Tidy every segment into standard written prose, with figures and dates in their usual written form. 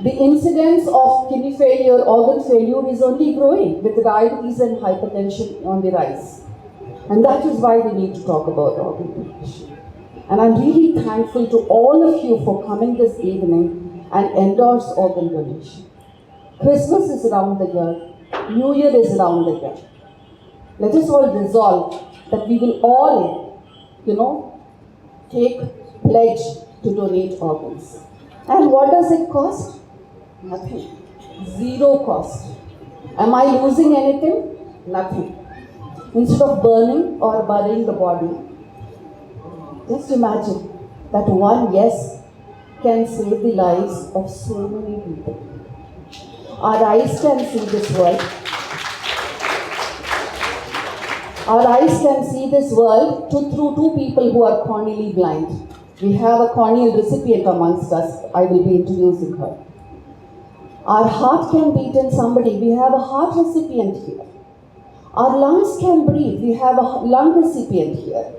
The incidence of kidney failure, organ failure is only growing with diabetes and hypertension on the rise. And that is why we need to talk about organ donation. And I'm really thankful to all of you for coming this evening and endorse organ donation. Christmas is around the year, New Year is around the year. Let us all resolve that we will all, take pledge to donate organs. And what does it cost? Nothing. Zero cost. Am I losing anything? Nothing. Instead of burning or burying the body, just imagine that one yes can save the lives of so many people. Our eyes can see this world. Our eyes can see this world through two people who are corneally blind. We have a corneal recipient amongst us. I will be introducing her. Our heart can beat in somebody. We have a heart recipient here. Our lungs can breathe. We have a lung recipient here.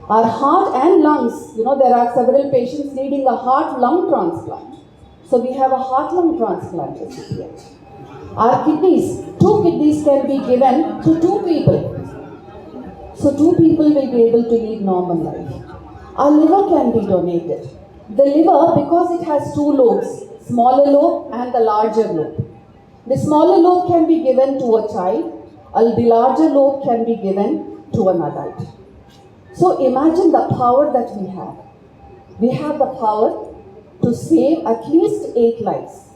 Our heart and lungs, there are several patients needing a heart-lung transplant. So we have a heart-lung transplant recipient. Our kidneys, 2 kidneys can be given to 2 people. So 2 people will be able to lead normal life. Our liver can be donated. The liver, because it has 2 lobes, smaller lobe and the larger lobe. The smaller lobe can be given to a child, the larger lobe can be given to an adult. So imagine the power that we have. We have the power to save at least 8 lives.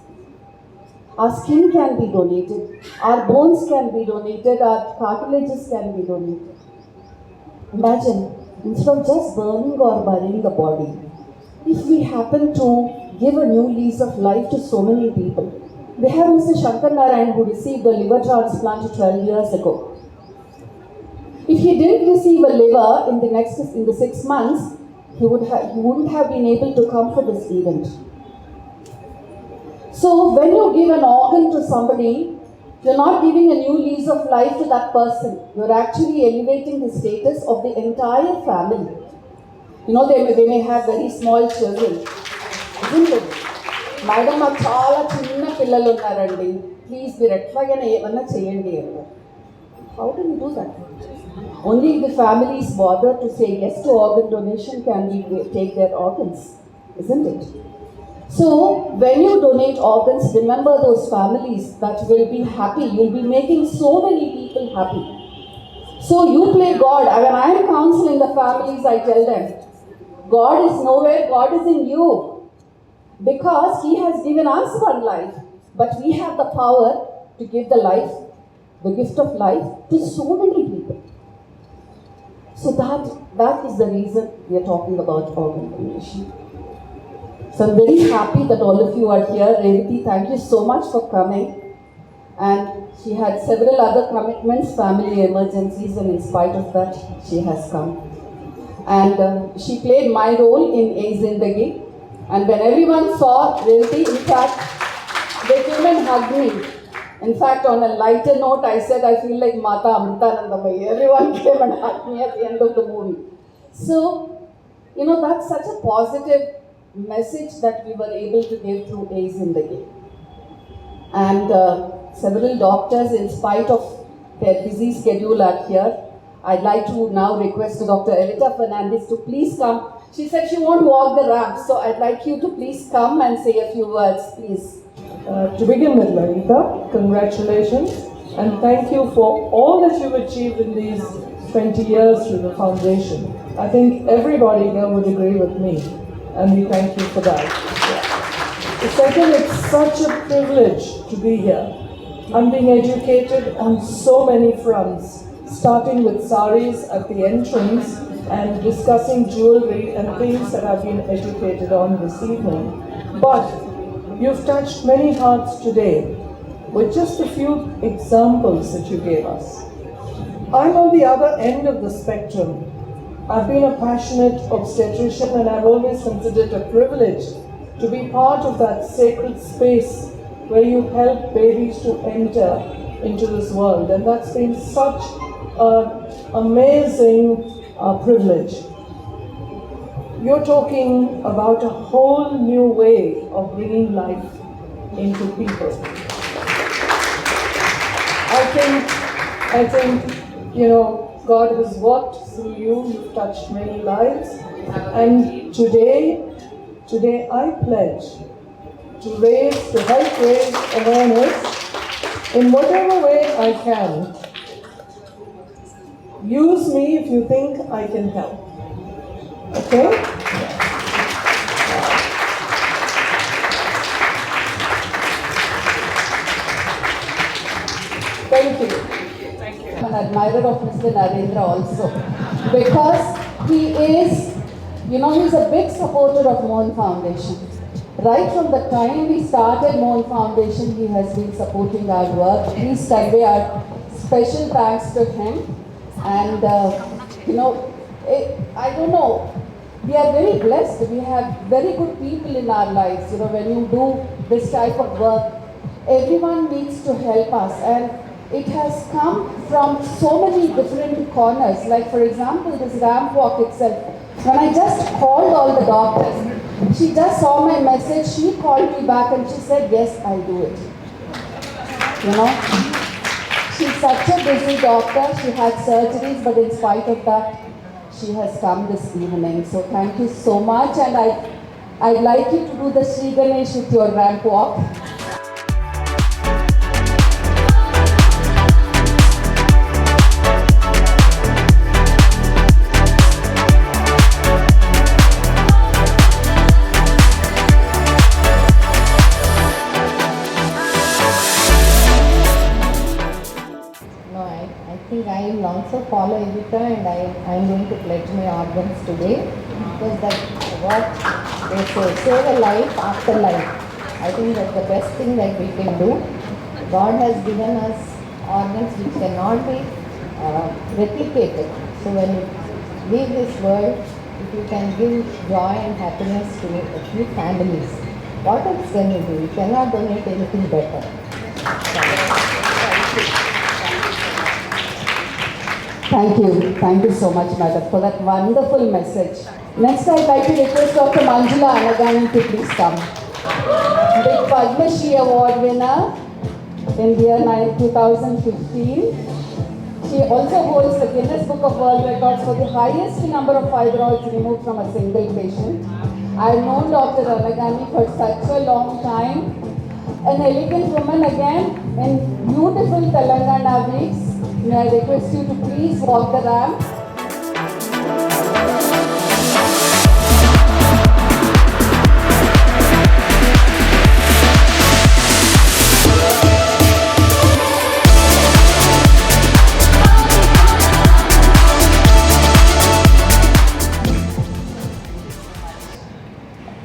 Our skin can be donated, our bones can be donated, our cartilages can be donated. Imagine, instead of just burning or burying the body, if we happen to give a new lease of life to so many people. We have Mr. Shankar Narayan who received a liver transplant 12 years ago. If he didn't receive a liver in the 6 months, he wouldn't have been able to come for this event. So when you give an organ to somebody, you're not giving a new lease of life to that person. You're actually elevating the status of the entire family. They may have very small children. Isn't it? Madam, maku chaala chinna pillalu unnarandi. Please మీరు ఎట్లాగైనా ఏమన్నా చేయండి అని. How do you do that? Only if the families bother to say yes to organ donation can we take their organs, isn't it? So when you donate organs, remember those families that will be happy. You'll be making so many people happy. So you play God. When I am counseling the families, I tell them, God is nowhere, God is in you. Because He has given us one life, but we have the power to give the gift of life to so many people. So that is the reason we are talking about organ donation. So I'm very happy that all of you are here. Revati, thank you so much for coming. And she had several other commitments, family emergencies, and in spite of that, she has come. And she played my role in A Zindagi. And when everyone saw Revati, in fact, they came and hugged me. In fact, on a lighter note, I said, I feel like Mata Amritanandamayi. Everyone came and hugged me at the end of the movie. So, that's such a positive message that we were able to give through A Zindagi. And several doctors, in spite of their busy schedule, are here. I'd like to now request Dr. Elita Fernandez to please come. She said she won't walk the ramp, so I'd like you to please come and say a few words, please. To begin with, Lalita, congratulations and thank you for all that you've achieved in these 20 years through the foundation. I think everybody here would agree with me, and we thank you for that. The second, it's such a privilege to be here. I'm being educated on so many fronts, starting with saris at the entrance and discussing jewelry and things that I've been educated on this evening. But you've touched many hearts today with just a few examples that you gave us. I'm on the other end of the spectrum. I've been a passionate obstetrician and I've always considered it a privilege to be part of that sacred space where you help babies to enter into this world. And that's been such an amazing privilege. You're talking about a whole new way of bringing life into people. I think, God has worked through you. You've touched many lives. And today I pledge to help raise awareness in whatever way I can. Use me if you think I can help. Okay? Thank you. I'm an admirer of Mr. Narendra also, because he is, he's a big supporter of MOHAN Foundation. Right from the time we started MOHAN Foundation, he has been supporting our work. Please convey our special thanks to him. And, I don't know, we are very blessed. We have very good people in our lives. When you do this type of work, everyone needs to help us. And it has come from so many different corners. Like, for example, this ramp walk itself. When I just called all the doctors, she just saw my message, she called me back and she said, yes, I'll do it. She's such a busy doctor. She had surgeries, but in spite of that, she has come this evening. So thank you so much. And I'd like you to do the Sri Ganesh with your ramp walk. I will also follow Evita, and I am going to pledge my organs today, because that's what they say, save a life after life. I think that's the best thing that we can do. God has given us organs which cannot be replicated. So when you leave this world, if you can give joy and happiness to a few families, what else can you do? You cannot donate anything better. Thank you so much, madam, for that wonderful message. Next, I'd like to request Dr. Manjula Anagani to please come. Big Padma Shri Award winner in the year 2015. She also holds the Guinness Book of World Records for the highest number of fibroids removed from a single patient. I've known Dr. Anagani for such a long time. An elegant woman again in beautiful Telangana weeks. May I request you to please walk the ramp.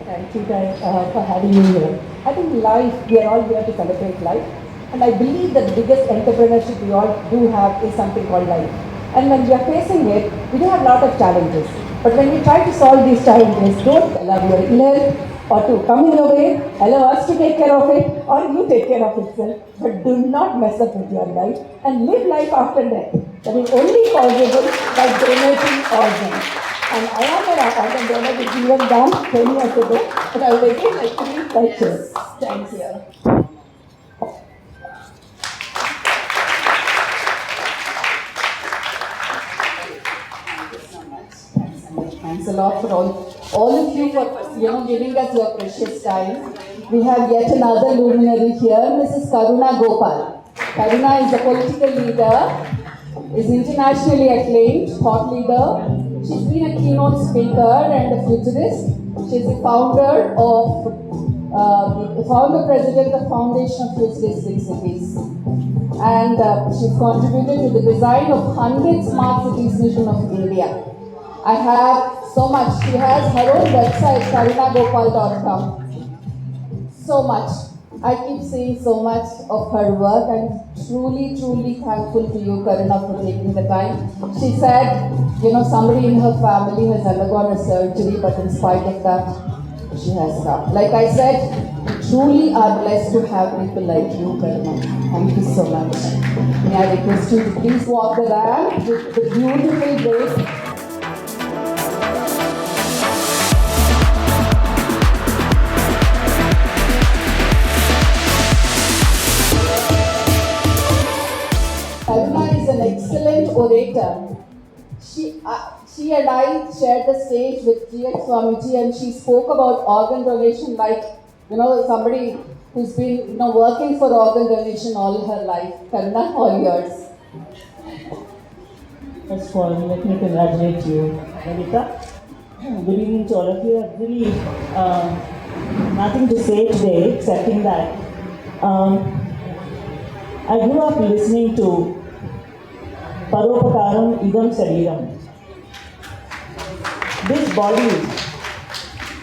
Thank you guys for having me here. I think life, we are all here to celebrate life. And I believe that the biggest entrepreneurship we all do have is something called life. And when we are facing it, we do have a lot of challenges. But when we try to solve these challenges, don't allow your ill health or to come in your way, allow us to take care of it, or you take care of itself. But do not mess up with your life and live life after death. That is only possible by donating organs. And I am an organ donor which we were done 10 years ago, but I would again like to read lectures. Thank you. Thanks a lot for all of you for giving us your precious time. We have yet another luminary here, Mrs. Karuna Gopal. Karuna is a political leader, is internationally acclaimed thought leader. She's been a keynote speaker and a futurist. She's the founder president of Foundation of Futuristic Cities. And she's contributed to the design of 100 smart cities vision of India. I have so much. She has her own website, karunagopal.com. So much. I keep seeing so much of her work. I'm truly, truly thankful to you, Karuna, for taking the time. She said, somebody in her family has undergone a surgery, but in spite of that, she has come. Like I said, we truly are blessed to have people like you, Karuna. Thank you so much. May I request you to please walk the ramp with the beautiful grace. later, she and I shared the stage with G.X. Swamiji, and she spoke about organ donation like, somebody who's been, working for organ donation all her life. Karuna, all yours. First of all, let me congratulate you, Lalita. Good evening to all of you. I've really nothing to say today, excepting that I grew up listening to Paropakaram Idam Sariram. This body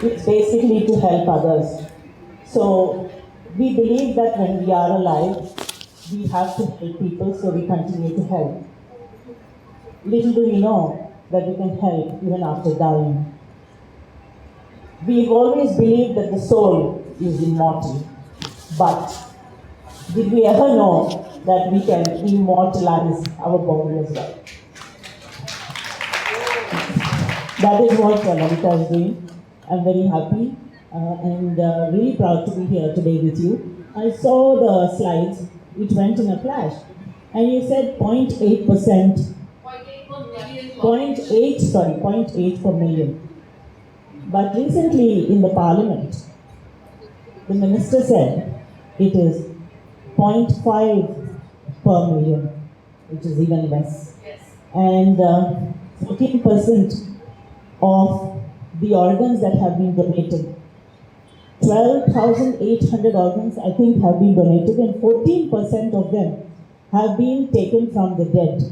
is basically to help others. So we believe that when we are alive, we have to help people, so we continue to help. Little do we know that we can help even after dying. We've always believed that the soul is immortal, but did we ever know that we can immortalize our body as well? That is what Lalita is doing. I'm very happy and really proud to be here today with you. I saw the slides, it went in a flash, and you said 0.8%. 0.8 per million. But recently in the parliament, the minister said it is 0.5 per million, which is even less. Yes. And 14% of the organs that have been donated, 12,800 organs I think have been donated, and 14% of them have been taken from the dead.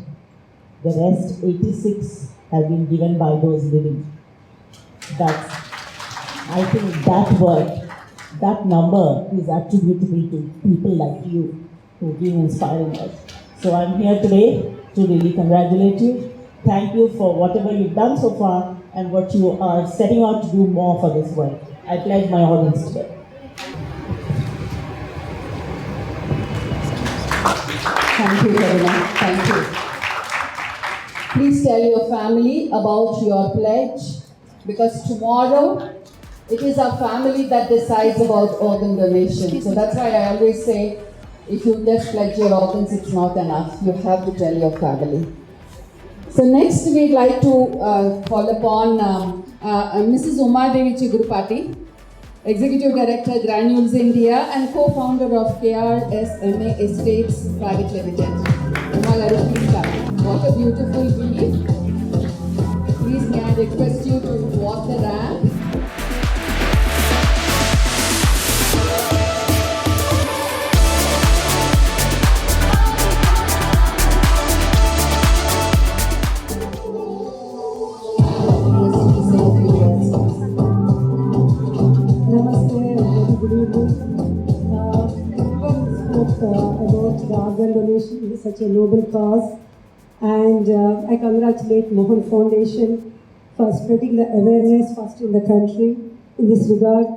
The rest, 86, have been given by those living. I think that work, that number is attributable to people like you who've been inspiring us. So I'm here today to really congratulate you. Thank you for whatever you've done so far and what you are setting out to do more for this work. I pledge my audience today. Thank you, Karuna. Thank you. Please tell your family about your pledge, because tomorrow it is our family that decides about organ donation. So that's why I always say, if you just pledge your organs, it's not enough. You have to tell your family. So next we'd like to call upon Mrs. Uma Devi Chigurupati, Executive Director, Granules India, and co-founder of KRSMA Estates Private Limited. Uma Garu, please come. What a beautiful view. Please may I request you to walk the ramp. About the organ donation is such a noble cause, and I congratulate MOHAN Foundation for spreading the awareness first in the country in this regard.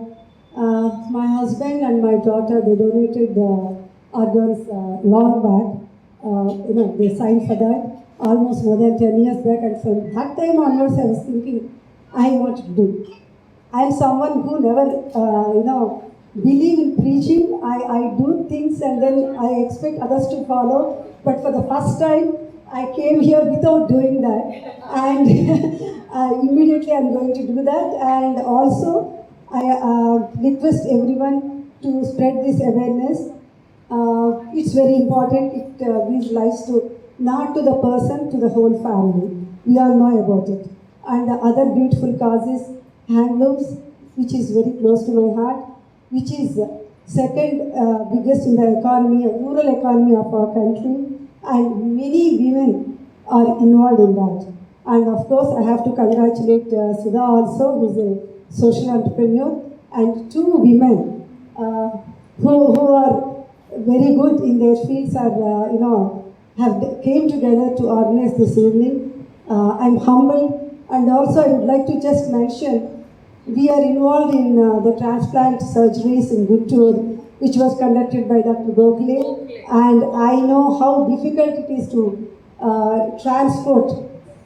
My husband and my daughter, they donated the organs long back. They signed for that almost more than 10 years back, and from that time onwards I was thinking I want to do. I am someone who never believe in preaching. I do things and then I expect others to follow. But for the first time, I came here without doing that. And immediately I'm going to do that. And also, I request everyone to spread this awareness. It's very important. It gives life to, not to the person, to the whole family. We all know about it. And the other beautiful cause is handlooms, which is very close to my heart, which is second biggest in the economy, rural economy of our country, and many women are involved in that. And of course, I have to congratulate Sudha also, who is a social entrepreneur, and two women who are very good in their fields are, have came together to organize this evening. I'm humbled, and also I would like to just mention, we are involved in the transplant surgeries in Guntur, which was conducted by Dr. Gokhale, and I know how difficult it is to transport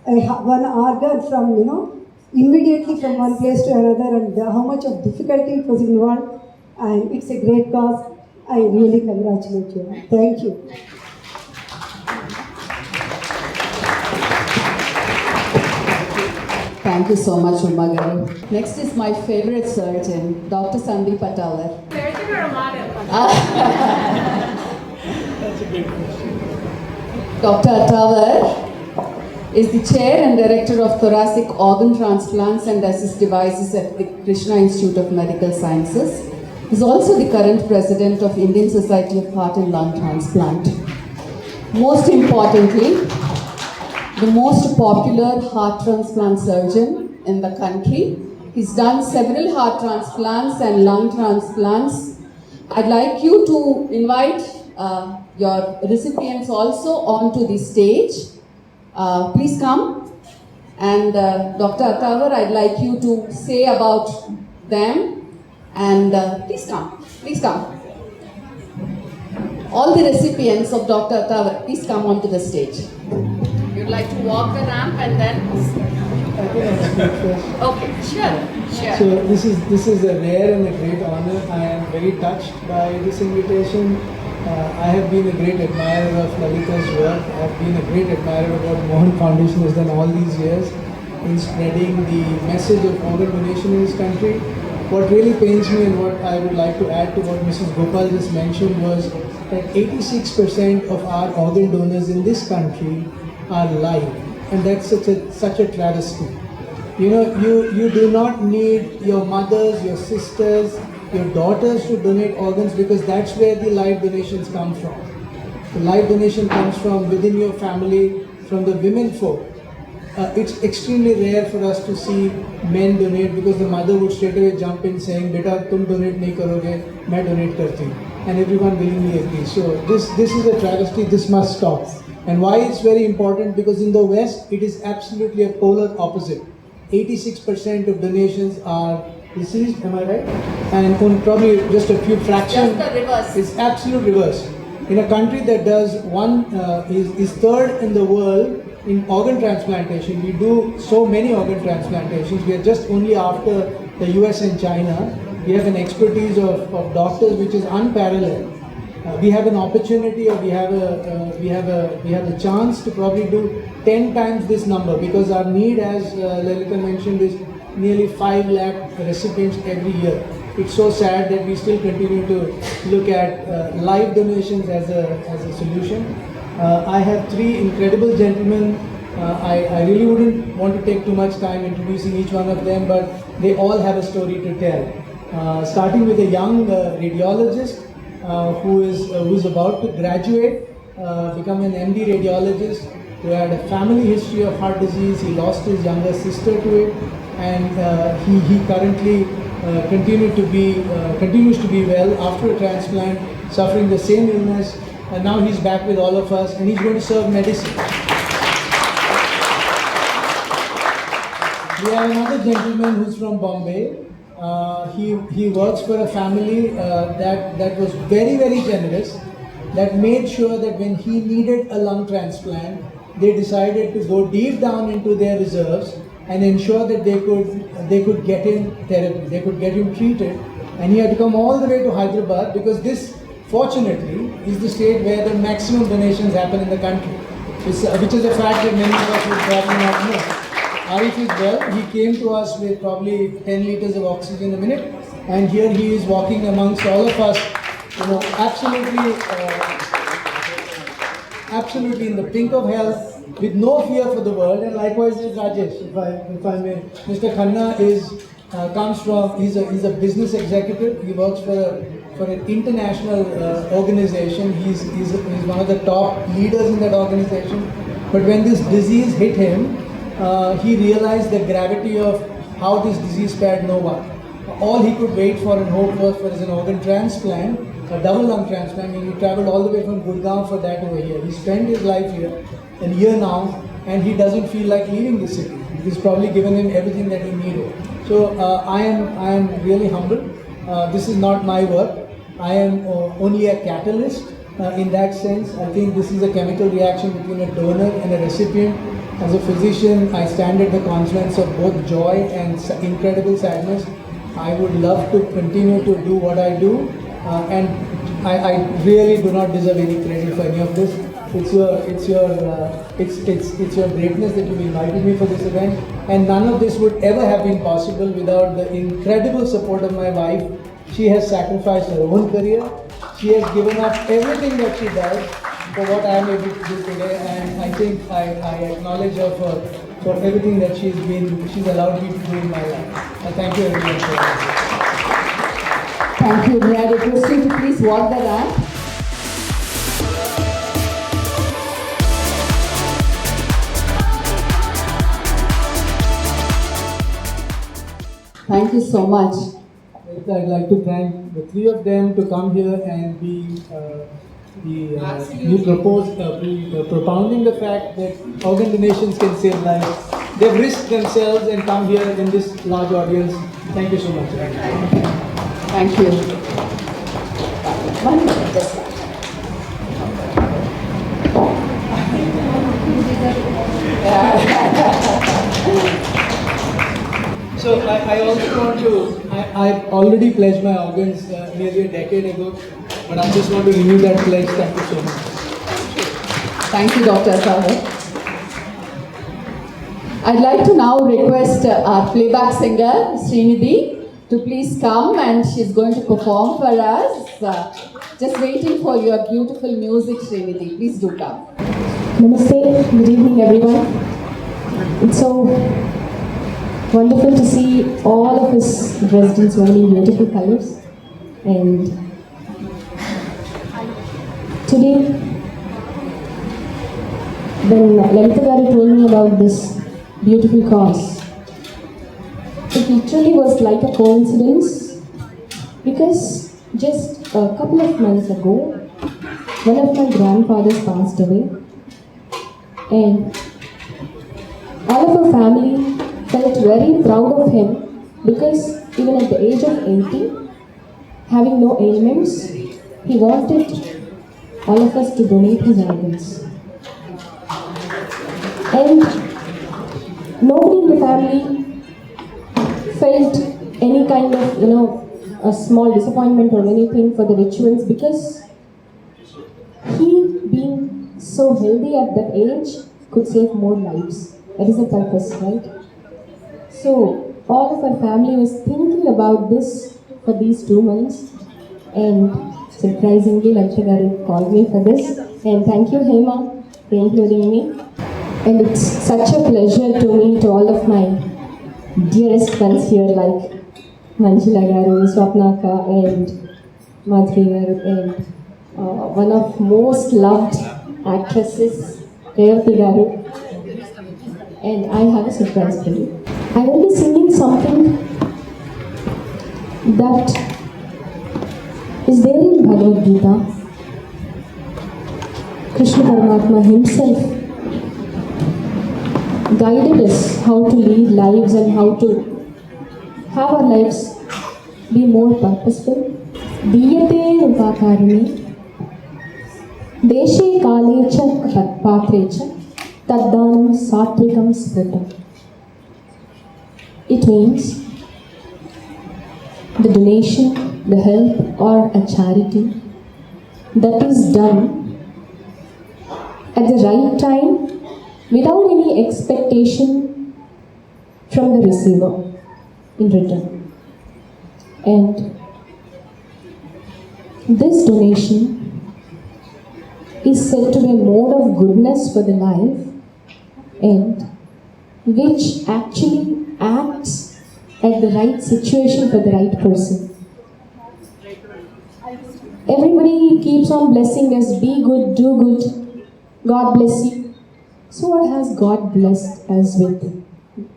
one organ from, immediately from one place to another, and how much of difficulty it was involved, and it's a great cause. I really congratulate you. Thank you. Thank you so much, Uma Garu. Next is my favorite surgeon, Dr. Sandeep Attawar. Surgeon or a model? That's a good question. Dr. Attawar is the chair and director of thoracic organ transplants and assist devices at the Krishna Institute of Medical Sciences. He is also the current president of Indian Society of Heart and Lung Transplant. Most importantly, the most popular heart transplant surgeon in the country. He's done several heart transplants and lung transplants. I'd like you to invite your recipients also onto the stage. Please come. And Dr. Attawar, I'd like you to say about them. And please come. Please come. All the recipients of Dr. Attawar, please come onto the stage. You'd like to walk the ramp and then? Okay, sure. So this is a rare and a great honor. I am very touched by this invitation. I have been a great admirer of Lalita's work. I have been a great admirer of what MOHAN Foundation has done all these years in spreading the message of organ donation in this country. What really pains me and what I would like to add to what Mrs. Gopal just mentioned was that 86% of our organ donors in this country are live, and that's such a travesty. You know, you do not need your mothers, your sisters, your daughters to donate organs, because that's where the live donations come from. The live donation comes from within your family, from the women folk. It's extremely rare for us to see men donate, because the mother would straight away jump in saying, "Beta, tum donate nahi karoge, main donate karti hu." And everyone willingly agrees. So this is a travesty. This must stop. And why it's very important? Because in the West, it is absolutely a polar opposite. 86% of donations are deceased, am I right? And on probably just a few fractions. Just the reverse. It's absolute reverse. In a country that does is third in the world in organ transplantation, we do so many organ transplantations. We are just only after the US and China. We have an expertise of doctors which is unparalleled. We have an opportunity, or we have a chance to probably do 10 times this number, because our need, as Lalita mentioned, is nearly 5 lakh recipients every year. It's so sad that we still continue to look at live donations as a solution. I have 3 incredible gentlemen. I really wouldn't want to take too much time introducing each one of them, but they all have a story to tell. Starting with a young radiologist who is about to graduate, become an MD radiologist, who had a family history of heart disease. He lost his younger sister to it, and he currently continues to be well after a transplant, suffering the same illness, and now he's back with all of us, and he's going to serve medicine. We have another gentleman who's from Bombay. He works for a family that was very, very generous, that made sure that when he needed a lung transplant, they decided to go deep down into their reserves and ensure that they could get him therapy, they could get him treated. And he had to come all the way to Hyderabad, because this, fortunately, is the state where the maximum donations happen in the country, which is a fact that many of us would probably not know. Arif is well. He came to us with probably 10 liters of oxygen a minute, and here he is walking amongst all of us, absolutely in the pink of health, with no fear for the world. And likewise is Rajesh, if I may. Mr. Khanna he's a business executive. He works for an international organization. He's one of the top leaders in that organization. But when this disease hit him, he realized the gravity of how this disease spared no one. All he could wait for and hope was for an organ transplant, a double lung transplant, and he traveled all the way from Gurgaon for that over here. He spent his life here, and here now, and he doesn't feel like leaving the city. He's probably given him everything that he needed. So I am really humbled. This is not my work. I am only a catalyst in that sense. I think this is a chemical reaction between a donor and a recipient. As a physician, I stand at the confluence of both joy and incredible sadness. I would love to continue to do what I do, and I really do not deserve any credit for any of this. It's your greatness that you've invited me for this event, and none of this would ever have been possible without the incredible support of my wife. She has sacrificed her own career. She has given up everything that she does for what I am able to do today, and I think I acknowledge her for everything that she's allowed me to do in my life. And thank you everyone for that. Thank you. May I request you to please walk the ramp? Thank you so much. I'd like to thank the three of them to come here and be propounding the fact that organ donations can save lives. They've risked themselves and come here in this large audience. Thank you so much. Thank you. So I also want to, I already pledged my organs nearly a decade ago, but I just want to renew that pledge. Thank you so much. Thank you, Dr. Sagar. I'd like to now request our playback singer, Srinidhi, to please come, and she's going to perform for us. Just waiting for your beautiful music, Srinidhi. Please do come. Namaste, good evening everyone. It's so wonderful to see all of us dressed in so many beautiful colors. And today, when Lalita Garu told me about this beautiful cause, it literally was like a coincidence, because just a couple of months ago, one of my grandfathers passed away, and all of our family felt very proud of him, because even at the age of 80, having no ailments, he wanted all of us to donate his organs. And nobody in the family felt any kind of, a small disappointment or anything for the rituals, because he, being so healthy at that age, could save more lives. That is the purpose, right? So all of our family was thinking about this for these 2 months, and surprisingly Lalita Garu called me for this, and thank you Hema for including me. And it's such a pleasure to meet all of my dearest ones here, like Manjula Garu, Swapnaka, and Madhuri Garu, and one of most loved actresses, Revati Garu. And I have a surprise for you. I will be singing something that is there in Bhagavad Gita. Krishna Paramatma himself guided us how to lead lives and how to have our lives be more purposeful. Diyate upakarani deshe kale cha patre cha taddanam satvikam smritam. It means the donation, the help, or a charity that is done at the right time without any expectation from the receiver in return. And this donation is said to be a mode of goodness for the life, and which actually acts at the right situation for the right person. Everybody keeps on blessing us, be good, do good, God bless you. So what has God blessed us with?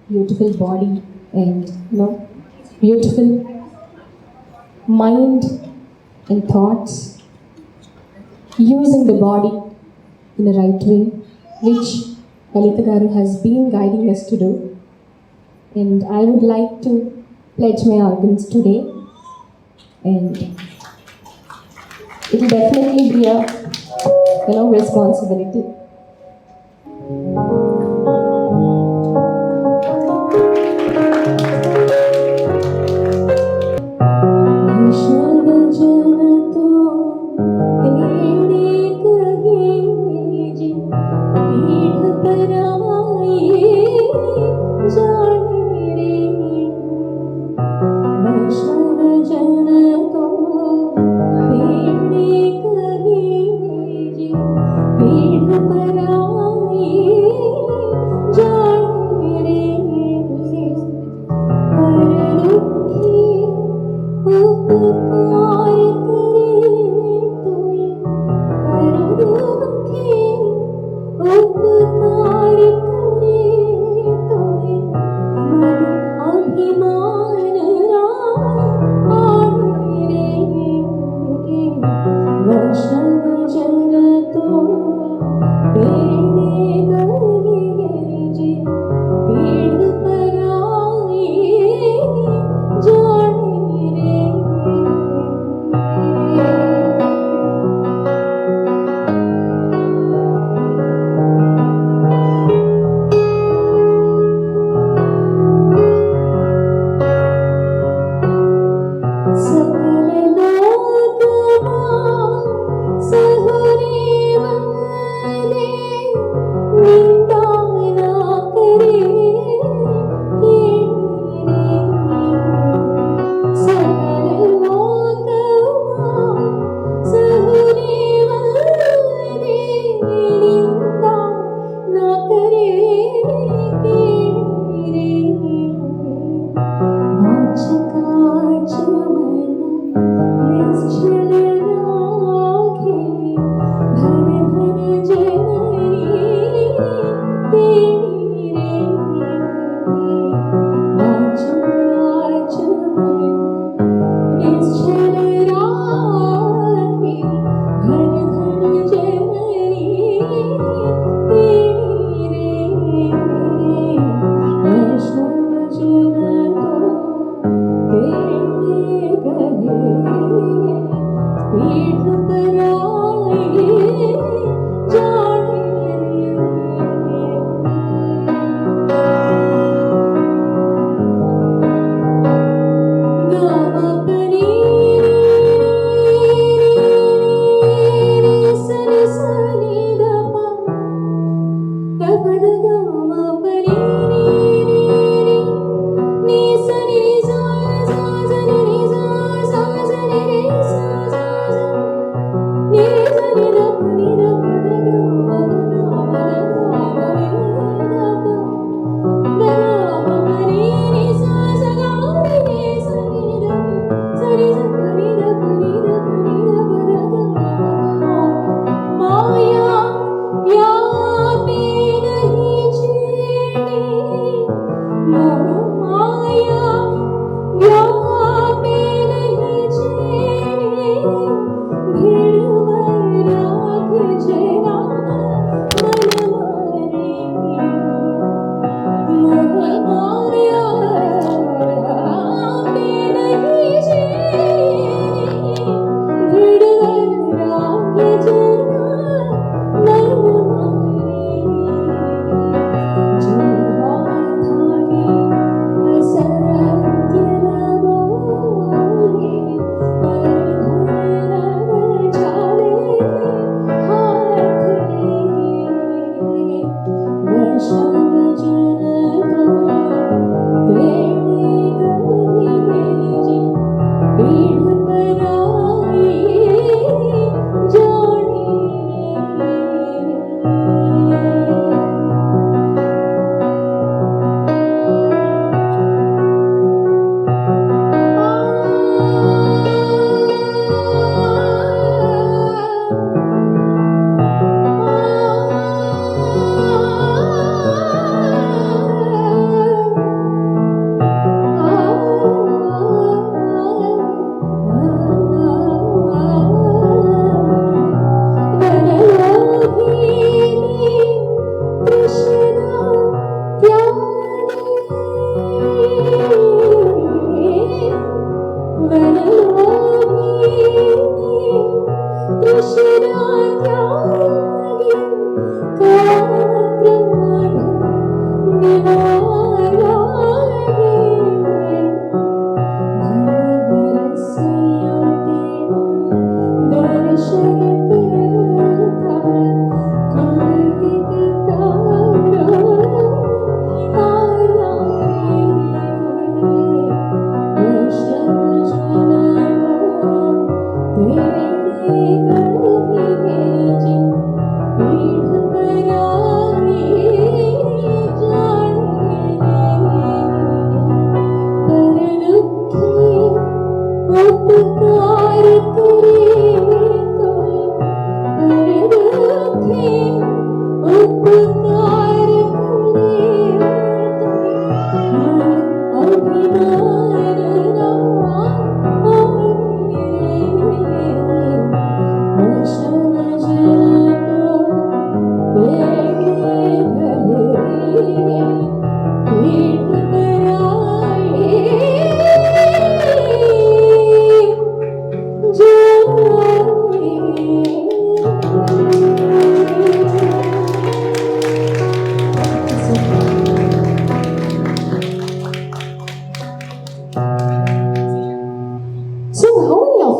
Beautiful body and beautiful mind and thoughts, using the body in the right way, which Lalita Garu has been guiding us to do. And I would like to pledge my organs today, and it will definitely be a responsibility. Krishna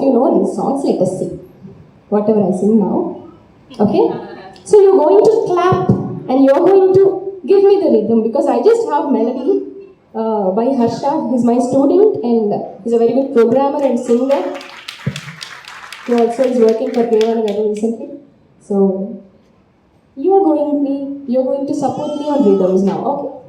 you know these songs, let us see. Whatever I sing now. Okay? So you're going to clap and you're going to give me the rhythm because I just have melody by Harsha. He's my student and he's a very good programmer and singer. He also is working for K1 recently. So you're going to support me on rhythms now.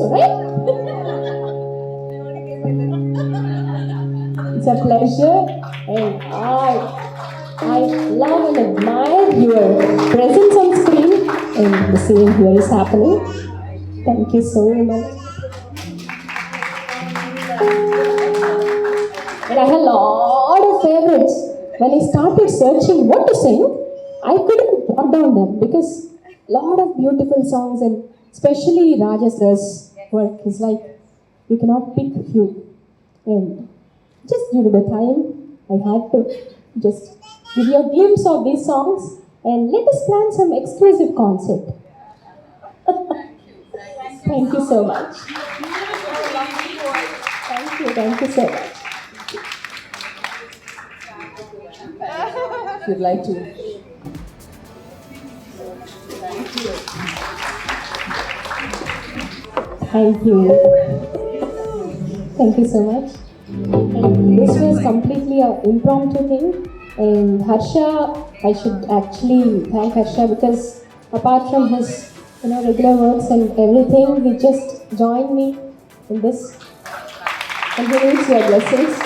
Okay? It's a pleasure, and I love and admire your presence on screen, and the same here is happening. Thank you so much. And I had a lot of favorites. When I started searching what to sing, I couldn't jot down them because a lot of beautiful songs, and especially Rajas's work is like you cannot pick a few. And just due to the time, I had to just give you a glimpse of these songs and let us plan some exclusive concert. Thank you so much. Thank you so much. you'd like to. Thank you. Thank you so much. And this was completely an impromptu thing. And Harsha, I should actually thank Harsha because apart from his regular works and everything, he just joined me in this. And he needs your blessings.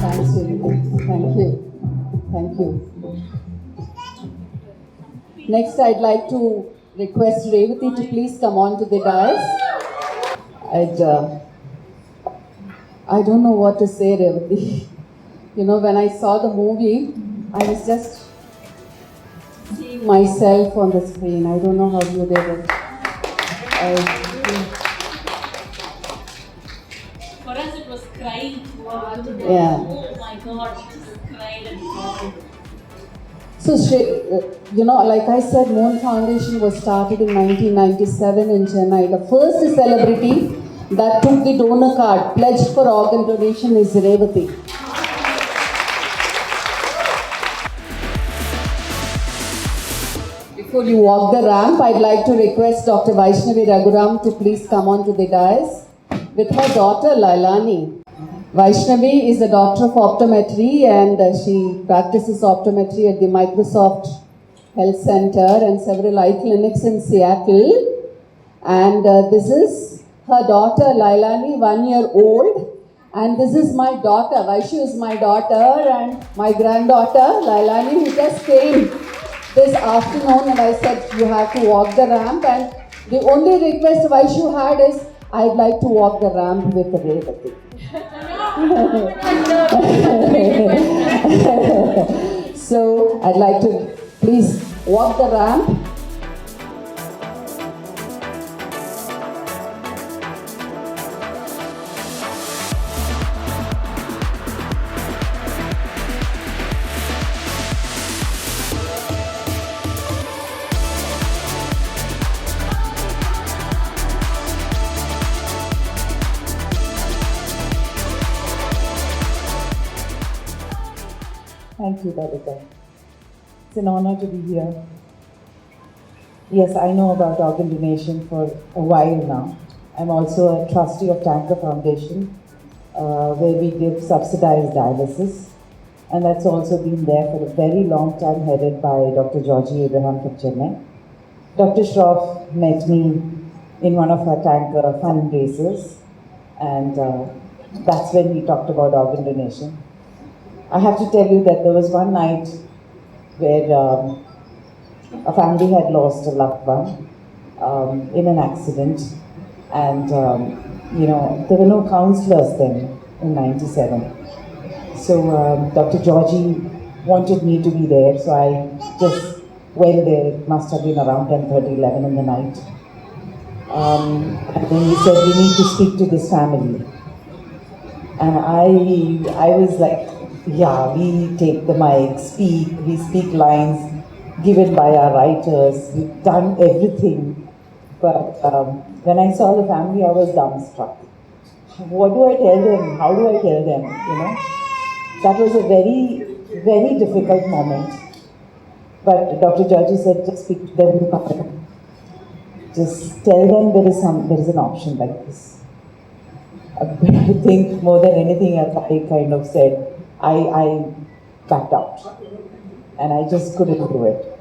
Thanks, Revati. Thank you. Thank you. Next, I'd like to request Revati to please come on to the dais. I don't know what to say, Revati. When I saw the movie, I was just seeing myself on the screen. I don't know how you did it. For us, it was crying. Yeah. Oh my God, we just cried and cried. So, like I said, MOHAN Foundation was started in 1997 in Chennai. The first celebrity that took the donor card, pledged for organ donation, is Revati. Before you walk the ramp, I'd like to request Dr. Vaishnavi Raghuram to please come on to the dais with her daughter Lailani. Vaishnavi is a doctor of optometry and she practices optometry at the Microsoft Health Center and several eye clinics in Seattle. And this is her daughter Lailani, 1 year old. And this is my daughter, Vaishu is my daughter, and my granddaughter Lailani, who just came this afternoon, and I said you have to walk the ramp, and the only request Vaishu had is I'd like to walk the ramp with Revati. So I'd like to please walk the ramp. Thank you, Babita. It's an honor to be here. Yes, I know about organ donation for a while now. I'm also a trustee of Tanker Foundation, where we give subsidized dialysis. And that's also been there for a very long time, headed by Dr. Georgie Abraham from Chennai. Dr. Shroff met me in one of our Tanker fundraisers, and that's when we talked about organ donation. I have to tell you that there was one night where a family had lost a loved one in an accident, and there were no counselors then in '97. So Dr. Georgie wanted me to be there, so I just went there. It must have been around 10:30, 11 in the night. And then he said, we need to speak to this family. And I was like, yeah, we take the mic, we speak lines given by our writers, we've done everything. But when I saw the family, I was dumbstruck. What do I tell them? How do I tell them? That was a very, very difficult moment. But Dr. Georgie said, just speak to them. Just tell them there is an option like this. But I think more than anything else, I kind of said, I backed out. And I just couldn't do it.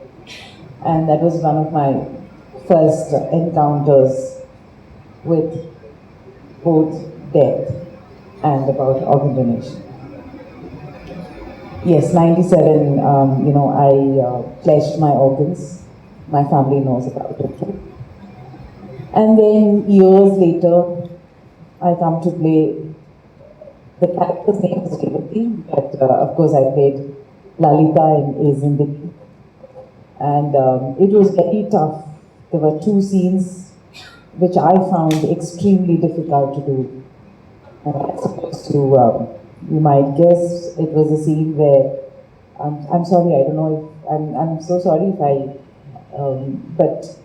And that was one of my first encounters with both death and about organ donation. Yes, '97, I pledged my organs. My family knows about it. And then years later, I come to play, the character's name is Revati, but of course I played Lalita in Zindagi. And it was very tough. There were 2 scenes which I found extremely difficult to do. And I was supposed So you might guess it was a scene where I'm sorry, I don't know if I'm so sorry if but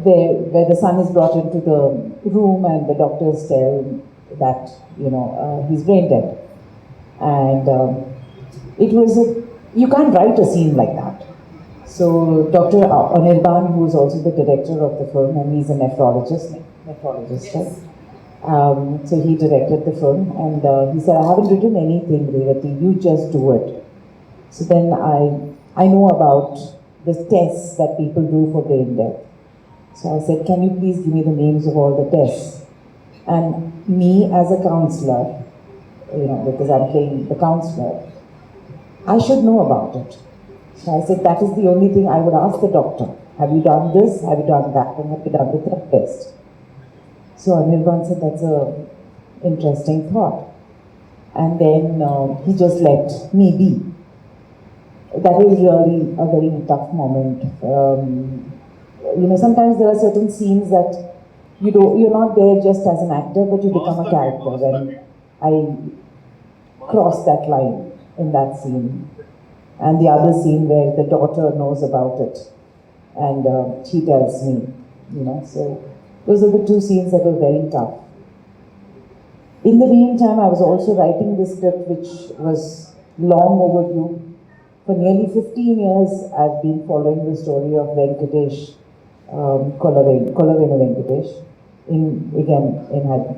where the son is brought into the room and the doctors tell that he's brain dead, and it was you can't write a scene like that. So Dr. Anirban, who is also the director of the film, and he's a nephrologist. Yes. So he directed the film, and he said, "I haven't written anything, Revati. You just do it." So then I know about the tests that people do for brain death. So I said, "Can you please give me the names of all the tests?" And me as a counselor, because I'm playing the counselor, I should know about it. So I said, that is the only thing I would ask the doctor. Have you done this? Have you done that? And have you done the third test? So Anirban said, that's a interesting thought. And then he just let me be. That was really a very tough moment. Sometimes there are certain scenes that you're not there just as an actor, but you become a character. And I crossed that line in that scene. And the other scene where the daughter knows about it and she tells me, so those are the two scenes that were very tough. In the meantime, I was also writing this script which was long overdue. For nearly 15 years, I've been following the story of Venkatesh, Kolavenu Venkatesh,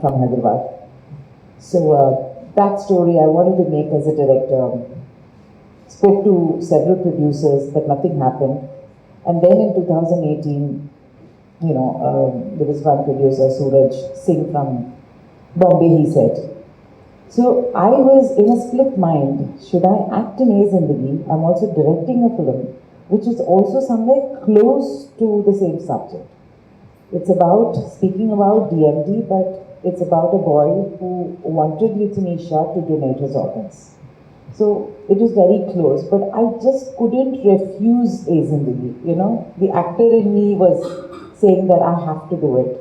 from Hyderabad. So that story I wanted to make as a director. Spoke to several producers, but nothing happened. And then in 2018, there was one producer, Suraj Singh from Bombay, he said. So I was in a split mind. Should I act in A Zindagi? I'm also directing a film, which is also somewhere close to the same subject. It's speaking about DMD, but it's about a boy who wanted euthanasia to donate his organs. So it was very close, but I just couldn't refuse A Zindagi. The actor in me was saying that I have to do it.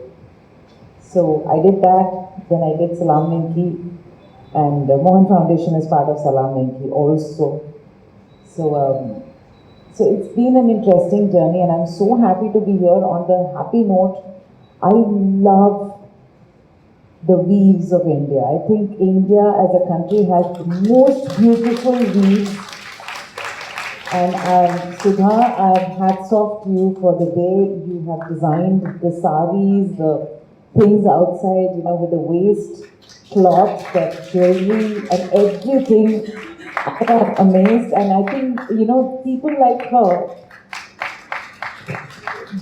So I did that, then I did Salam Minki, and MOHAN Foundation is part of Salam Minki also. So it's been an interesting journey, and I'm so happy to be here. On the happy note, I love the weaves of India. I think India as a country has the most beautiful weaves. And Sudha, hats off to you for the way you have designed the saris, the things outside, with the waist cloth, the jewelry and everything. I'm amazed, and I think, people like her,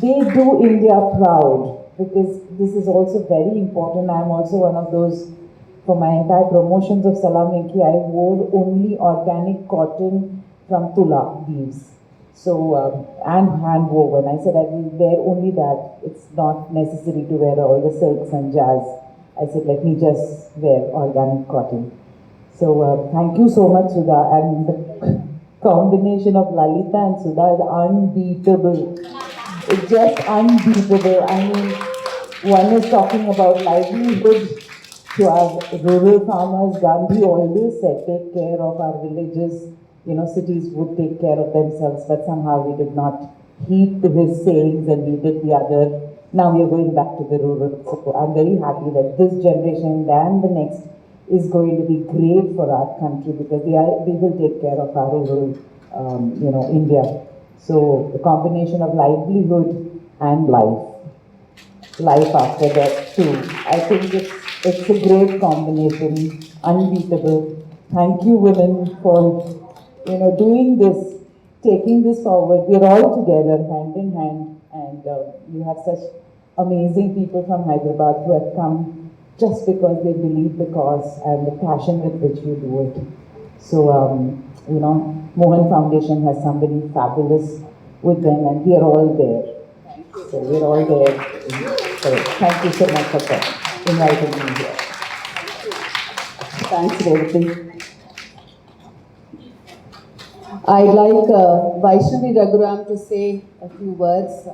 they do India proud, because this is also very important. I'm also one of those, for my entire promotions of Salam Minki, I wore only organic cotton from Tula weaves. So, and hand woven. I said I will wear only that. It's not necessary to wear all the silks and jazz. I said, let me just wear organic cotton. So, thank you so much, Sudha. And the combination of Lalita and Sudha is unbeatable. It's just unbeatable. I mean, one is talking about livelihood to our rural farmers. Gandhi always said, take care of our villages. Cities would take care of themselves, but somehow we did not heed to his sayings and we did the other. Now we are going back to the rural. So I'm very happy that this generation and the next is going to be great for our country, because they will take care of our rural, India. So the combination of livelihood and life after death too. I think it's a great combination, unbeatable. Thank you, women, for doing this, taking this forward. We're all together, hand in hand, and you have such amazing people from Hyderabad who have come just because they believe the cause and the passion with which you do it. So, MOHAN Foundation has somebody fabulous with them, and we are all there. So we're all there. So thank you so much for inviting me here. Thanks, Revati. I'd like Vaishnavi Raghuram to say a few words,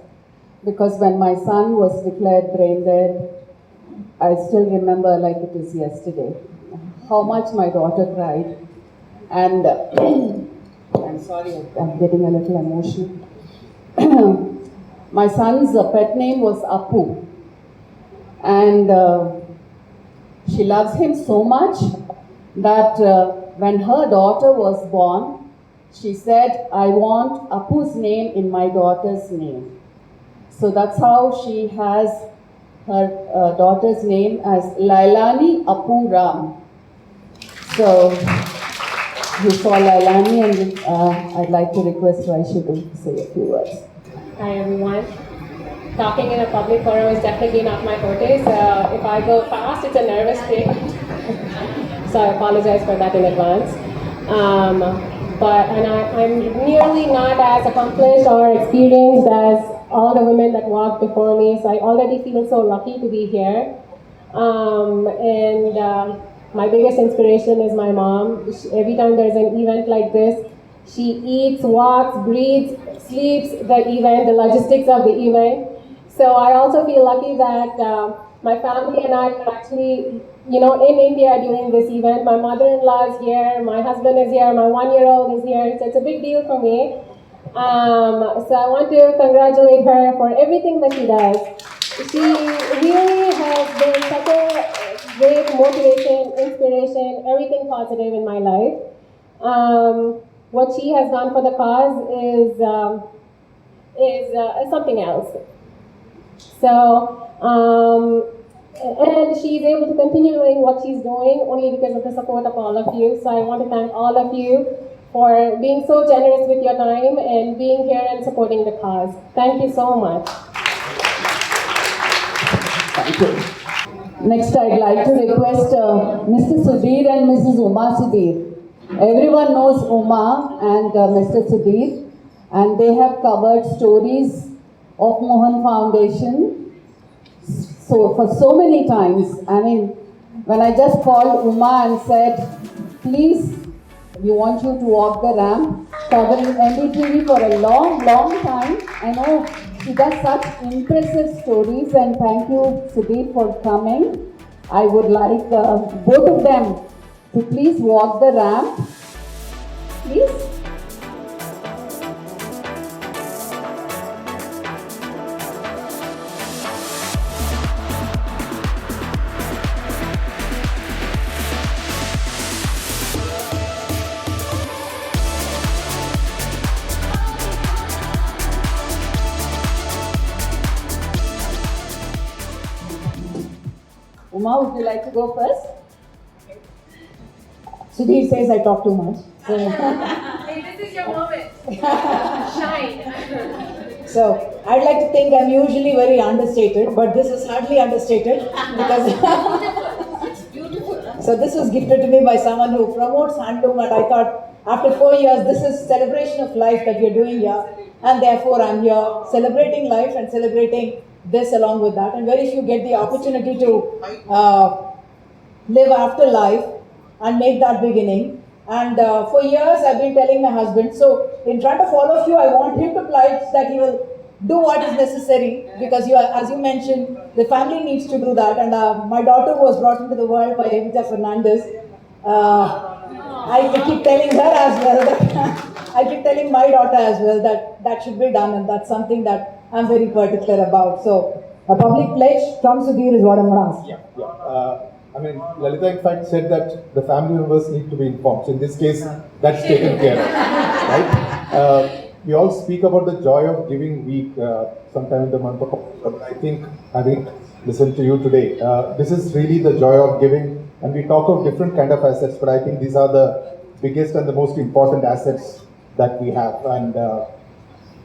because when my son was declared brain dead, I still remember like it is yesterday how much my daughter cried, and I'm sorry, I'm getting a little emotional. My son's pet name was Appu, and she loves him so much that when her daughter was born, she said, I want Appu's name in my daughter's name. So that's how she has her daughter's name as Lailani Appu Ram. So you saw Lailani, and I'd like to request Raishu to say a few words. Hi everyone. Talking in a public forum is definitely not my forte. So if I go fast, it's a nervous thing. So I apologize for that in advance. I'm nearly not as accomplished or experienced as all the women that walked before me. So I already feel so lucky to be here. My biggest inspiration is my mom. Every time there's an event like this, she eats, walks, breathes, sleeps the event, the logistics of the event. So I also feel lucky that my family and I are actually, in India during this event. My mother-in-law is here, my husband is here, my 1-year-old is here. So it's a big deal for me. So I want to congratulate her for everything that she does. She really has been such a great motivation, inspiration, everything positive in my life. What she has done for the cause is something else. So, and she's able to continue doing what she's doing only because of the support of all of you. So I want to thank all of you for being so generous with your time and being here and supporting the cause. Thank you so much. Thank you. Next, I'd like to request Mr. Sudhir and Mrs. Uma Sudhir. Everyone knows Uma and Mr. Sudhir, and they have covered stories of MOHAN Foundation for so many times. I mean, when I just called Uma and said, please, we want you to walk the ramp, covering NDTV for a long time. I know she does such impressive stories, and thank you, Sudhir, for coming. I would like both of them to please walk the ramp. Please. Uma, would you like to go first? Sudhir says I talk too much. So, Hey, this is your moment. Shine. so I'd like to think I'm usually very understated, but this is hardly understated because It's beautiful. so this was gifted to me by someone who promotes handloom, and I thought after 4 years this is celebration of life that you're doing here, and therefore I'm here celebrating life and celebrating this along with that. And very few get the opportunity to live after life and make that beginning. And for years I've been telling my husband, so in front of all of you, I want him to pledge that he will do what is necessary, because as you mentioned, the family needs to do that. And my daughter was brought into the world by Evita Fernandez. I keep telling her as well that I keep telling my daughter as well that that should be done, and that's something that I'm very particular about. So a public pledge from Sudhir is what I'm going to ask. Yeah. I mean, Lalita in fact said that the family members need to be informed. So in this case, that's taken care of, right? We all speak about the joy of giving week sometime in the month of October. I think, having listened to you today, this is really the joy of giving, and we talk of different kind of assets, but I think these are the biggest and the most important assets that we have. And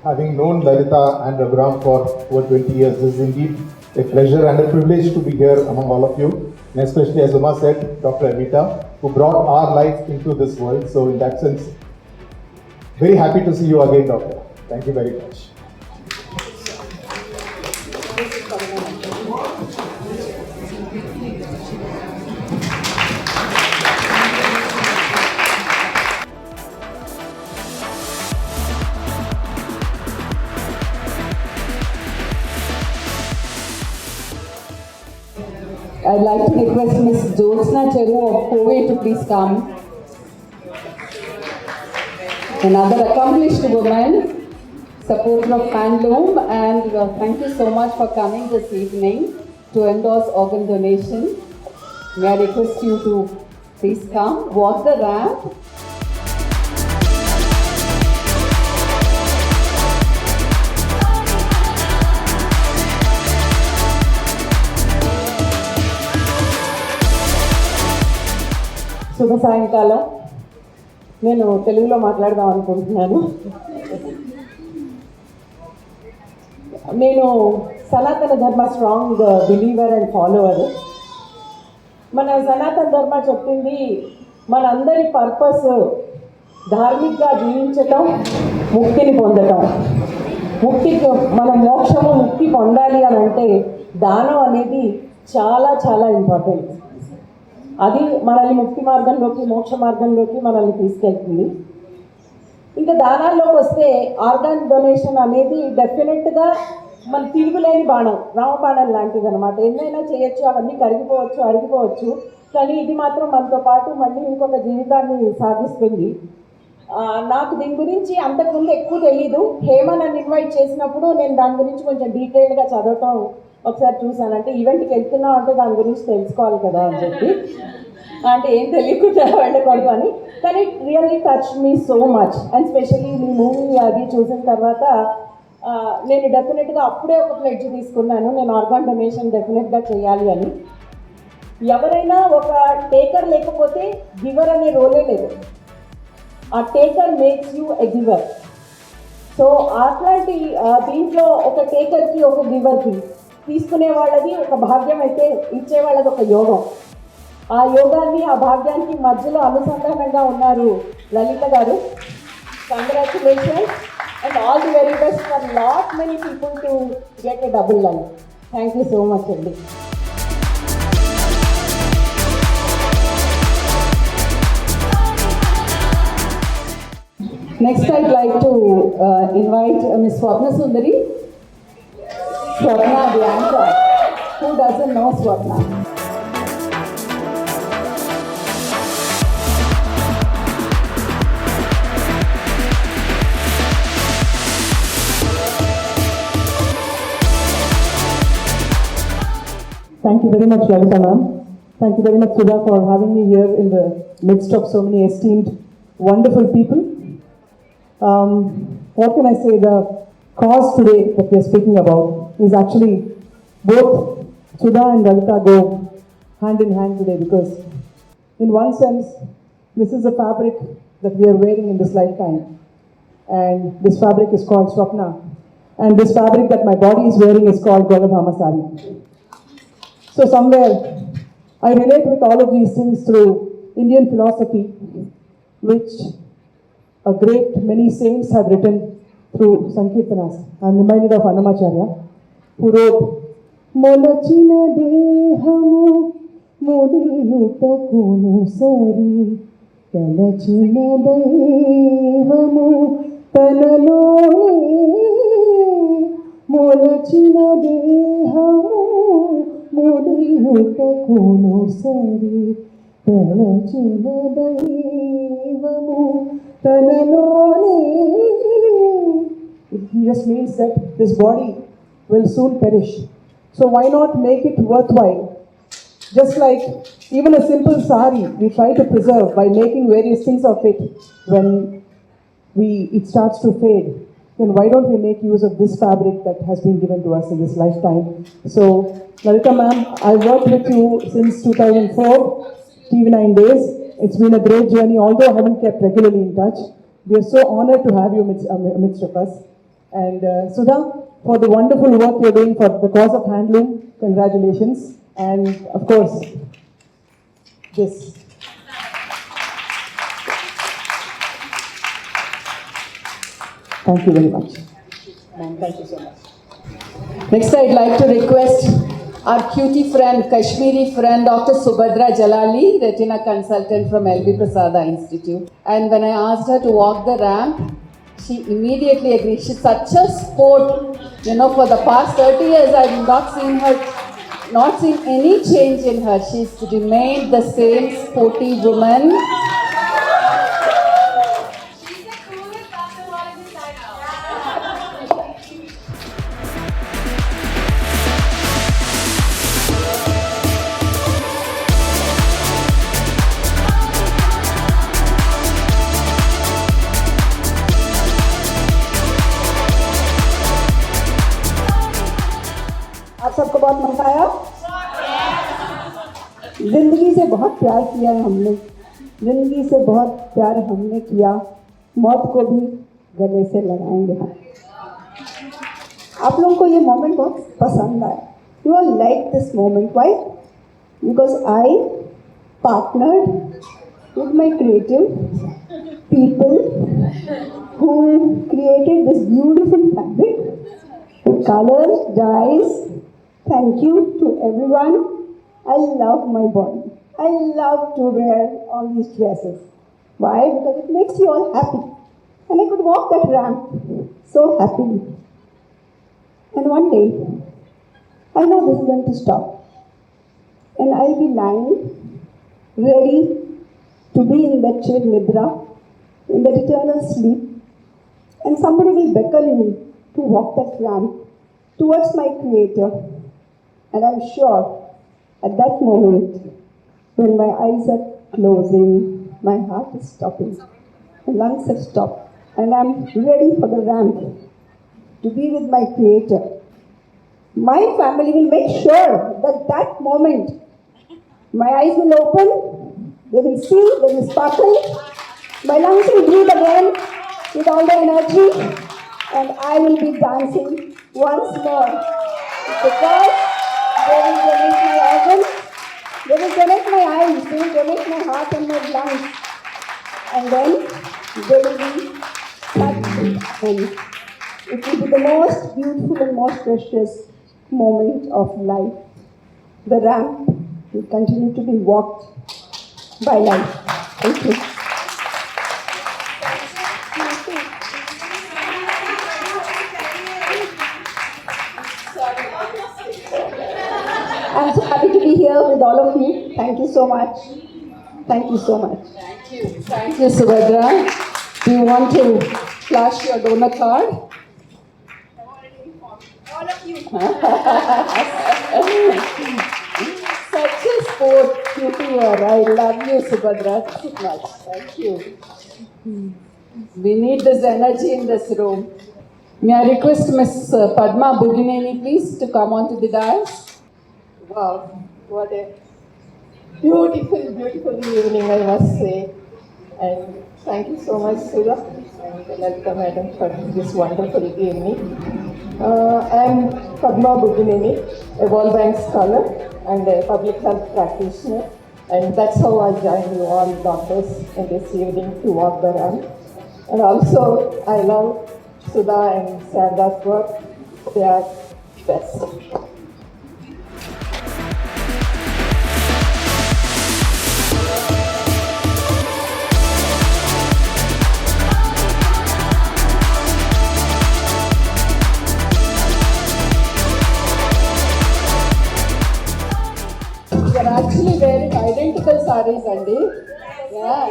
having known Lalita and Raghuram for over 20 years, this is indeed a pleasure and a privilege to be here among all of you. And especially, as Uma said, Dr. Evita, who brought our life into this world. So in that sense, very happy to see you again, Doctor. Thank you very much. I'd like to request Ms. Jyotsna Cheru of Kowe to please come. Another accomplished woman, supporter of handloom, and thank you so much for coming this evening to endorse organ donation. May I request you to please come, walk the ramp. శుభ సాయంకాలం. నేను తెలుగులో మాట్లాడదాం అనుకుంటున్నాను. నేను సనాతన ధర్మ strong believer and follower. మన సనాతన ధర్మ చెప్పింది మనందరి పర్పస్ ధార్మికంగా జీవించటం, ముక్తిని పొందటం. ముక్తికి మనం మోక్షము ముక్తి పొందాలి అని అంటే దానం అనేది చాలా చాలా ఇంపార్టెంట్. అది మనల్ని ముక్తి మార్గంలోకి, మోక్ష మార్గంలోకి మనల్ని తీసుకెళ్తుంది. ఇంకా దానాల్లోకి వస్తే ఆర్గాన్ డొనేషన్ అనేది డెఫినెట్గా మన తిరుగులేని బాణం, రామబాణం లాంటిది అనమాట. ఎన్నైనా చేయొచ్చు, అవన్నీ కరిగిపోవచ్చు, అరిగిపోవచ్చు, కానీ ఇది మాత్రం మనతో పాటు మళ్ళీ ఇంకొక జీవితాన్ని సాగిస్తుంది. నాకు దీని గురించి అంతకుముందు ఎక్కువ తెలీదు. హేమ నన్ను ఇన్వైట్ చేసినప్పుడు నేను దాని గురించి కొంచెం డీటెయిల్గా చదవటం ఒకసారి చూసాను. అంటే ఈవెంట్కి వెళ్తున్నాం అంటే దాని గురించి తెలుసుకోవాలి కదా అని చెప్పి, అంటే ఏం తెలియకుండా వెళ్ళకూడదు అని. కానీ it really touch me so much. And specially me movie అది చూసిన తర్వాత నేను డెఫినెట్గా అప్పుడే ఒక ప్లెడ్జ్ తీసుకున్నాను, నేను ఆర్గాన్ డొనేషన్ డెఫినెట్గా చేయాలి అని. ఎవరైనా ఒక టేకర్ లేకపోతే గివర్ అనే రోలే లేదు. ఆ taker makes you a giver. So అట్లాంటి దీంట్లో ఒక టేకర్కి, ఒక గివర్కి, తీసుకునే వాళ్ళది ఒక భాగ్యం అయితే ఇచ్చే వాళ్ళది ఒక యోగం. ఆ యోగాన్ని, ఆ భాగ్యానికి మధ్యలో అనుసంధానంగా ఉన్నారు లలిత గారు. Congratulations and all the very best for lot many people to get a double life. Thank you so much అండి. Next, I'd like to invite Ms. Swapna Sundari. Swapna, the anchor. Who doesn't know Swapna? Thank you very much, Lalita ma'am. Thank you very much, Sudha, for having me here in the midst of so many esteemed, wonderful people. What can I say? The cause today that we are speaking about is actually both Sudha and Lalita go hand in hand today, because in one sense, this is a fabric that we are wearing in this lifetime. And this fabric is called Swapna. And this fabric that my body is wearing is called Gogadhama Sari. So somewhere, I relate with all of these things through Indian philosophy, which a great many saints have written through Sankirtanas. I'm reminded of Annamacharya, who wrote, Molachina dehamu mudiyutakunu sari, talachina daivamu tanalone, molachina dehamu mudiyutakunu sari, talachina daivamu tanalone. It just means that this body will soon perish. So why not make it worthwhile? Just like even a simple sari, we try to preserve by making various things of it. When it starts to fade, then why don't we make use of this fabric that has been given to us in this lifetime? So, Lalita ma'am, I've worked with you since 2004, TV9 days. It's been a great journey, although I haven't kept regularly in touch. We are so honored to have you amidst of us. And Sudha, for the wonderful work you're doing for the cause of handloom, congratulations. And of course, this. Thank you very much. Thank you so much. Next, I'd like to request our cutie friend, Kashmiri friend, Dr. Subhadra Jalali, retina consultant from LV Prasada Institute. And when I asked her to walk the ramp, she immediately agreed. She's such a sport. You know, for the past 30 years, I've not seen her not seen any change in her. She's remained the same sporty woman. आप सबको बहुत मजा आया। जिंदगी से बहुत प्यार किया है हमने, जिंदगी से बहुत प्यार हमने किया, मौत को भी गले से लगाएंगे हम। आप लोगों को ये मोमेंट बहुत पसंद आया। You all like this moment, why? Because I partnered with my creative people who created this beautiful fabric, colors, dyes. Thank you to everyone. I love my body. I love to wear all these dresses. Why? Because it makes you all happy. And I could walk that ramp so happily. And one day, I know this is going to stop. And I'll be lying, ready to be in that chill nidra, in that eternal sleep, and somebody will beckon me to walk that ramp towards my Creator. And I'm sure at that moment, when my eyes are closing, my heart is stopping, my lungs have stopped, and I'm ready for the ramp to be with my Creator. My family will make sure that that moment, my eyes will open, they will see, they will sparkle, my lungs will breathe again with all the energy, and I will be dancing once more. Because they will donate my organs, they will donate my eyes, they will donate my heart and my lungs, and then they will be touched, and it will be the most beautiful and most precious moment of life. The ramp will continue to be walked by life. Thank you. I'm so happy to be here with all of you. Thank you so much. Thank you so much. Thank you, Subhadra. Do you want to flash your donor card? All of you. Such a sport, cutie. I love you, Subhadra, so much. Thank you. We need this energy in this room. May I request Miss Padma Bugineni, please, to come onto the dais? Wow, what a beautiful, beautiful evening, I must say. And thank you so much, Sudha and Lalita Madam, for this wonderful evening. I am Padma Bugineni, a World Bank scholar and a public health practitioner, and that's how I joined you all doctors in this evening to walk the ramp. And also, I love Sudha and Sarda's work. They are best. They are actually wearing identical sarees, Andy. Yeah.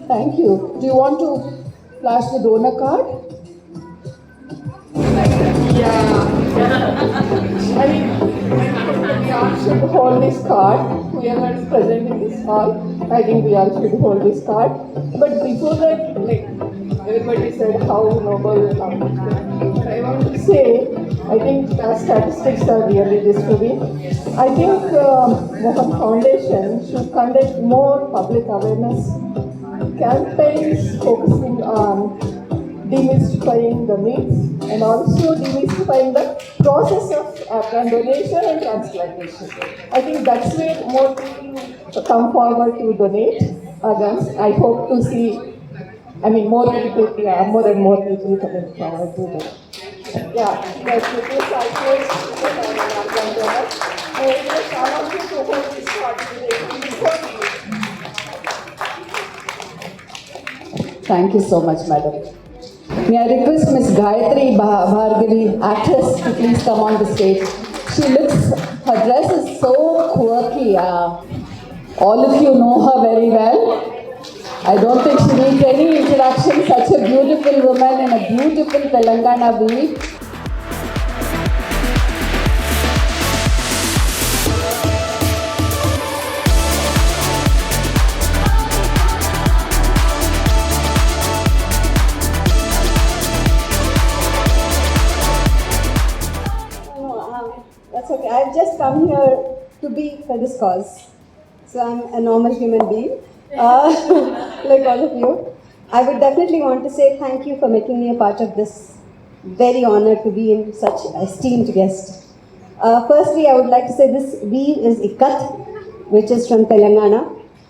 Thank you. Do you want to flash the donor card? I mean, we all should hold this card. Whoever is present in this hall, I think we all should hold this card. But before that, like everybody said how noble, but I want to say, I think the statistics are really disturbing. I think MOHAN Foundation should conduct more public awareness campaigns focusing on demystifying the myths and also demystifying the process of organ donation and transplantation. I think that's where more people come forward to donate organs. I hope to see, more people, more and more people coming forward to donate. Yeah, that's the case I chose that I am an organ donor. I request all of you to hold this participation before me. Thank you so much, madam. May I request Miss Gayatri Bhargavi, actress, to please come on the stage. Her dress is so quirky. All of you know her very well. I don't think she needs any introduction. Such a beautiful woman in a beautiful Telangana week. That's okay. I've just come here to be for this cause. So I'm a normal human being, like all of you. I would definitely want to say thank you for making me a part of this. Very honored to be in such esteemed guest. Firstly, I would like to say this weave is Ikat, which is from Telangana,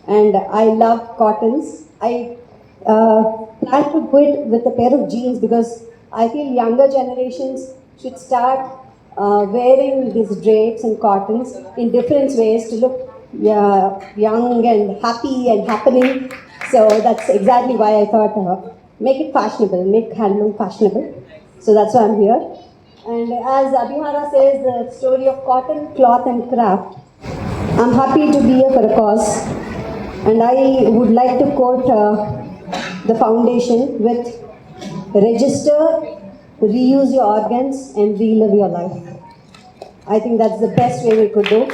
and I love cottons. I plan to quit with a pair of jeans because I feel younger generations should start wearing these drapes and cottons in different ways to look young and happy and happening. So that's exactly why I thought make it fashionable, make handloom fashionable. So that's why I'm here. And as Abhihara says, the story of cotton, cloth and craft. I'm happy to be here for a cause. And I would like to quote the foundation with register, reuse your organs and relive your life. I think that's the best way we could do.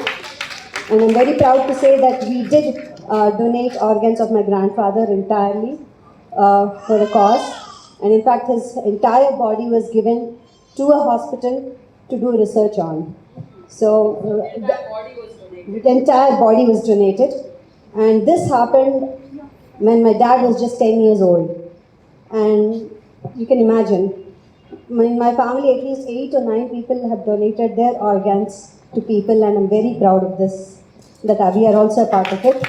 And I'm very proud to say that we did donate organs of my grandfather entirely for a cause. And in fact, his entire body was given to a hospital to do research on. So the entire body was donated. And this happened when my dad was just 10 years old. And you can imagine, in my family, at least 8 or 9 people have donated their organs to people, and I'm very proud of this, that we are also a part of it.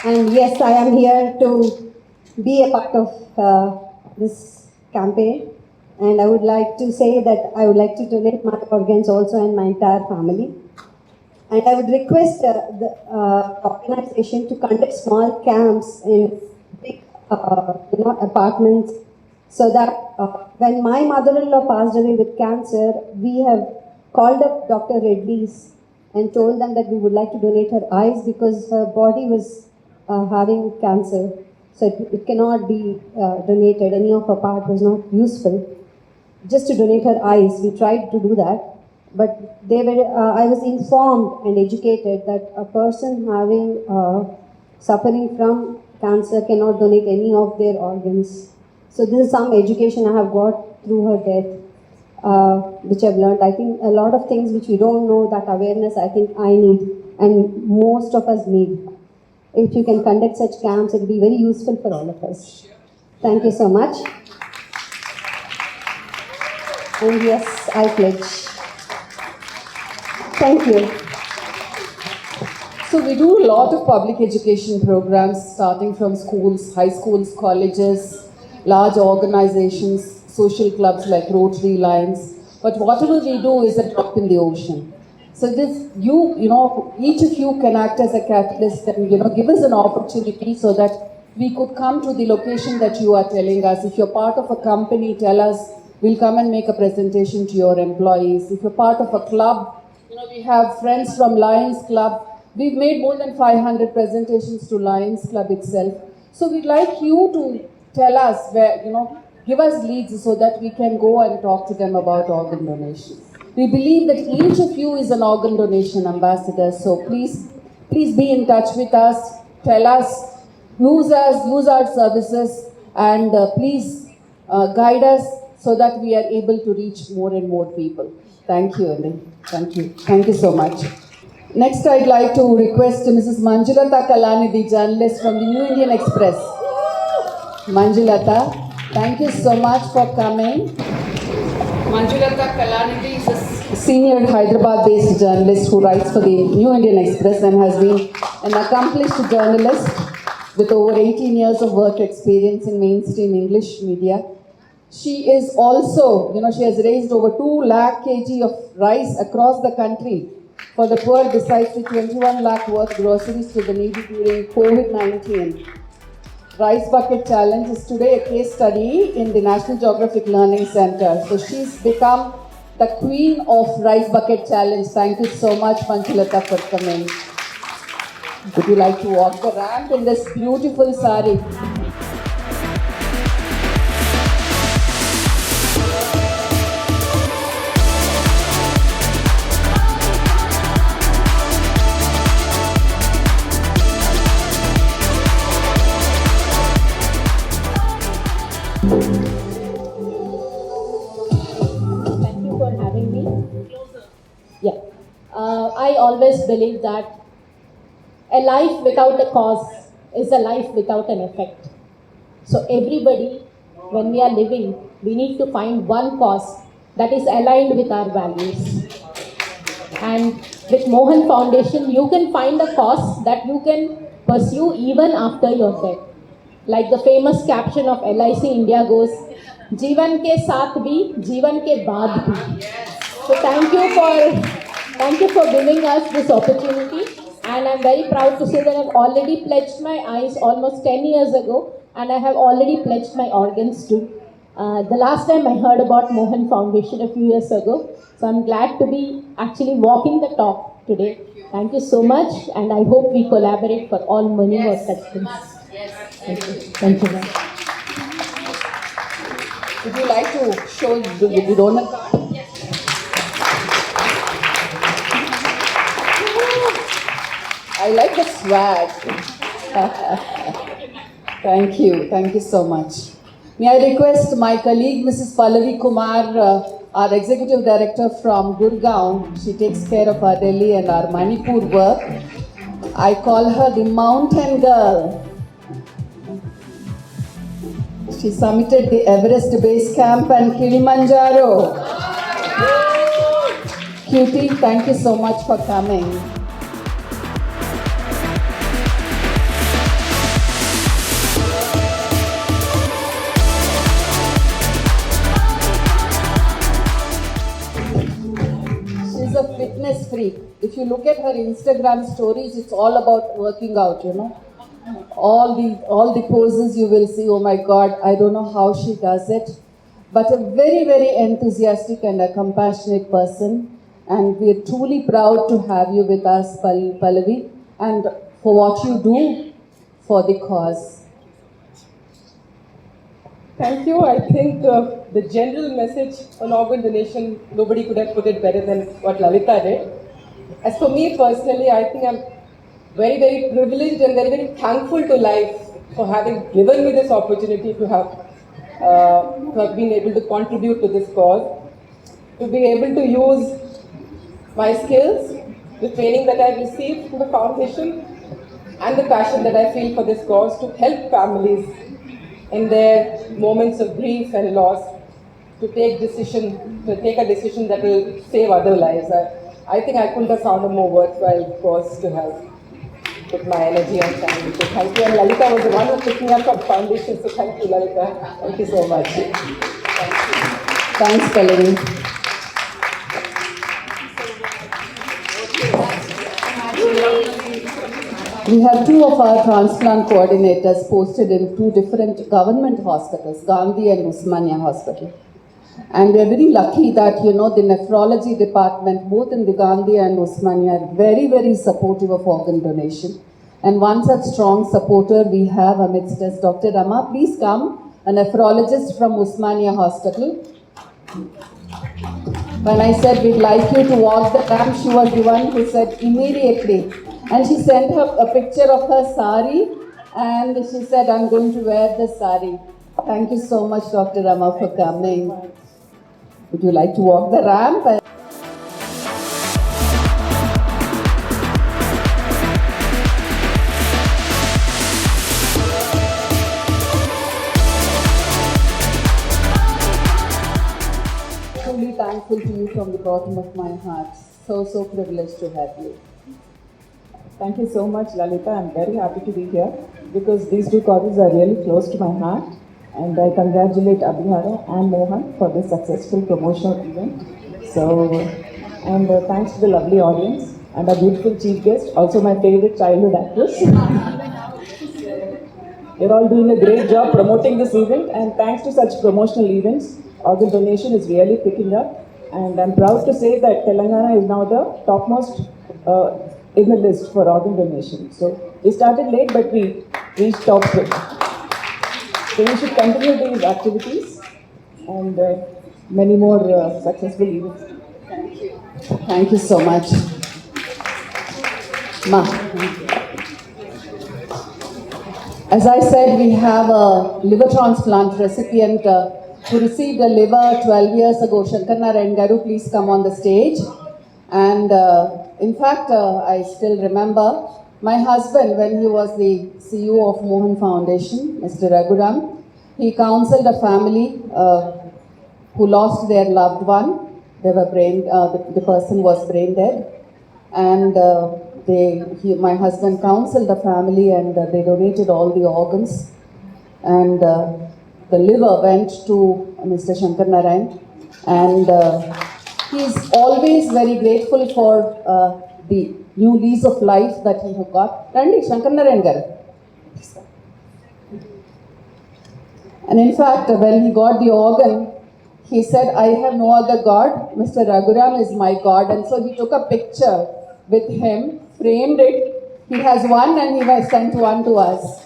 And yes, I am here to be a part of this campaign, and I would like to say that I would like to donate my organs also and my entire family. And I would request the organization to conduct small camps in big apartments, so that when my mother-in-law passed away with cancer, we have called up Dr. Reddy's and told them that we would like to donate her eyes because her body was having cancer. So it cannot be donated. Any of her part was not useful. Just to donate her eyes, we tried to do that. But they were, I was informed and educated that a person having suffering from cancer cannot donate any of their organs. So this is some education I have got through her death, which I've learned. I think a lot of things which we don't know, that awareness I think I need and most of us need. If you can conduct such camps, it will be very useful for all of us. Thank you so much. And yes, I pledge. Thank you. So we do a lot of public education programs starting from schools, high schools, colleges, large organizations, social clubs like Rotary, Lions. But whatever we do is a drop in the ocean. So this, each of you can act as a catalyst and, give us an opportunity so that we could come to the location that you are telling us. If you're part of a company, tell us. We'll come and make a presentation to your employees. If you're part of a club, we have friends from Lions Club. We've made more than 500 presentations to Lions Club itself. So we'd like you to tell us where, give us leads so that we can go and talk to them about organ donation. We believe that each of you is an organ donation ambassador. So please be in touch with us. Tell us, use our services, and please guide us so that we are able to reach more and more people. Thank you, Andy. Thank you. Thank you so much. Next, I'd like to request Mrs. Manjulata Kalanidhi, journalist from the New Indian Express. Manjulata, thank you so much for coming. Manjulata Kalanidhi is a senior Hyderabad-based journalist who writes for the New Indian Express and has been an accomplished journalist with over 18 years of work experience in mainstream English media. She is also, she has raised over 2 lakh kg of rice across the country for the poor, besides the 21 lakh worth groceries to the needy during COVID-19. Rice Bucket Challenge is today a case study in the National Geographic Learning Center. So she's become the queen of Rice Bucket Challenge. Thank you so much, Panchalata, for coming. Would you like to walk the ramp in this beautiful sari? Thank you for having me. Yeah. I always believe that a life without a cause is a life without an effect. So everybody, when we are living, we need to find one cause that is aligned with our values. And with Mohan Foundation, you can find a cause that you can pursue even after your death. Like the famous caption of LIC India goes, "Jeevan ke saath bhi, jeevan ke baad bhi." So thank you for giving us this opportunity. And I'm very proud to say that I've already pledged my eyes almost 10 years ago, and I have already pledged my organs too. The last time I heard about Mohan Foundation a few years ago, so I'm glad to be actually walking the talk today. Thank you so much, and I hope we collaborate for all many more such things. Thank you. Thank you. Would you like to show the donor card? I like the swag. Thank you so much. May I request my colleague Mrs. Pallavi Kumar, our Executive Director from Gurgaon. She takes care of our Delhi and our Manipur work. I call her the mountain girl. She summited the Everest Base Camp and Kilimanjaro. Cutie, thank you so much for coming. She's a fitness freak. If you look at her Instagram stories, it's all about working out, you know. All the poses you will see, oh my God, I don't know how she does it. But a very, very enthusiastic and a compassionate person. And we are truly proud to have you with us, Pallavi, and for what you do for the cause. Thank you. I think the general message on organ donation, nobody could have put it better than what Lalita did. As for me personally, I think I'm very, very privileged and very, very thankful to life for having given me this opportunity to have been able to contribute to this cause, to be able to use my skills, the training that I've received from the foundation, and the passion that I feel for this cause to help families in their moments of grief and loss, to take a decision that will save other lives. I think I couldn't have found a more worthwhile cause to have put my energy and time. So thank you. And Lalita was the one who picked me up from foundation. So thank you, Lalita. Thank you so much. Thanks, Pallavi. We have two of our transplant coordinators posted in two different government hospitals, Gandhi and Usmania Hospital. And we are very lucky that, you know, the nephrology department, both in the Gandhi and Usmania, are very, very supportive of organ donation. And one such strong supporter we have amidst us, Dr. Rama. Please come, a nephrologist from Usmania Hospital. When I said we'd like you to walk the ramp, she was the one who said immediately. And she sent her a picture of her sari and she said, I'm going to wear the sari. Thank you so much, Dr. Rama, for coming. Would you like to walk the ramp? Truly thankful to you from the bottom of my heart. So privileged to have you. Thank you so much, Lalita. I'm very happy to be here because these two causes are really close to my heart. And I congratulate Abhihara and Mohan for this successful promotional event. And thanks to the lovely audience and our beautiful chief guest, also my favorite childhood actress. You're all doing a great job promoting this event, and thanks to such promotional events, organ donation is really picking up. And I'm proud to say that Telangana is now the topmost in the list for organ donation. So we started late, but we reached top 3. So we should continue these activities and many more successful events. Thank you. Thank you so much. Ma. As I said, we have a liver transplant recipient who received a liver 12 years ago. Shankar Narayan Garu, please come on the stage. And in fact, I still remember my husband, when he was the CEO of MOHAN Foundation, Mr. Raghuram, he counseled a family who lost their loved one. They were the person was brain dead. And my husband counseled the family, and they donated all the organs. And the liver went to Mr. Shankar Narayan. And he is always very grateful for the new lease of life that he had got. Randi, Shankar Narayan garu. And in fact, when he got the organ, he said, I have no other God. Mr. Raghuram is my God. And so he took a picture with him, framed it. He has one, and he sent one to us.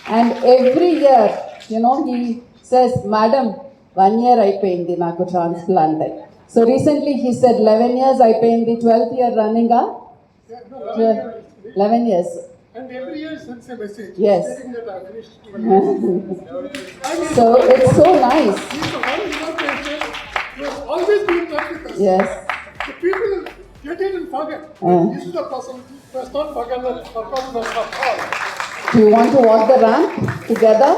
And every year, he says, Madam, 1 year I payindi naku transplant. So recently he said 11 years I payindi, 12th year running up. 11 years. And every year sends a message. Yes. Stating that I finished. So it's so nice. He's the one without patient who has always been in touch with us. Yes. The people get it and forget. This is the person who has not forgotten us at all. Do you want to walk the ramp together?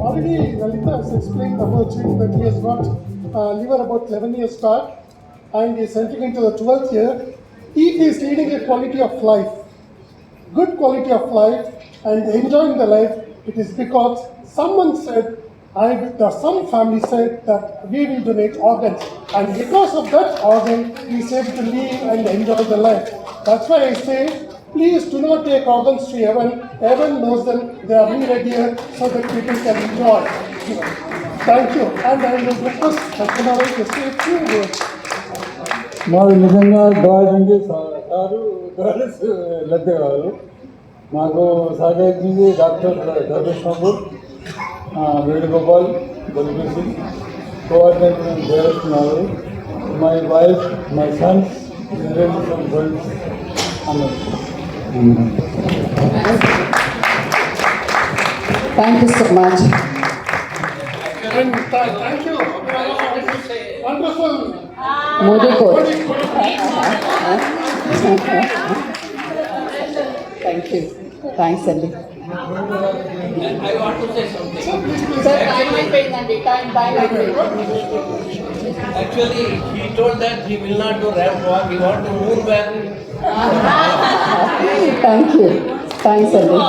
Already Lalita has explained about him that he has got liver about 11 years back and he is entering into the 12th year. He is leading a quality of life, good quality of life, and enjoying the life. It is because someone said, some family said that we will donate organs, and because of that organ, he is able to live and enjoy the life. That's why I say, please do not take organs to heaven. Heaven knows them. They are needed here so that people can enjoy. Thank you. And I will request Saptaparni to say a few words. మాకు నిజంగా God goddess లబ్ధి కాదు. మాకు సహకరించింది doctor ధర్మేశ్వర్, Venugopal, బలిపేసి, coordinator చేస్తున్నారు. My wife, my Sons, relatives and friends అందరూ. Thank you so much. And thank you. Wonderful. Modi coach. Thank you. Thanks, Andy. I want to say something. Sir, time అయిపోయిందండి. Time అయిపోయింది. Actually, he told that he will not do ramp walk. He want to move back. Thank you. Thanks, Andy.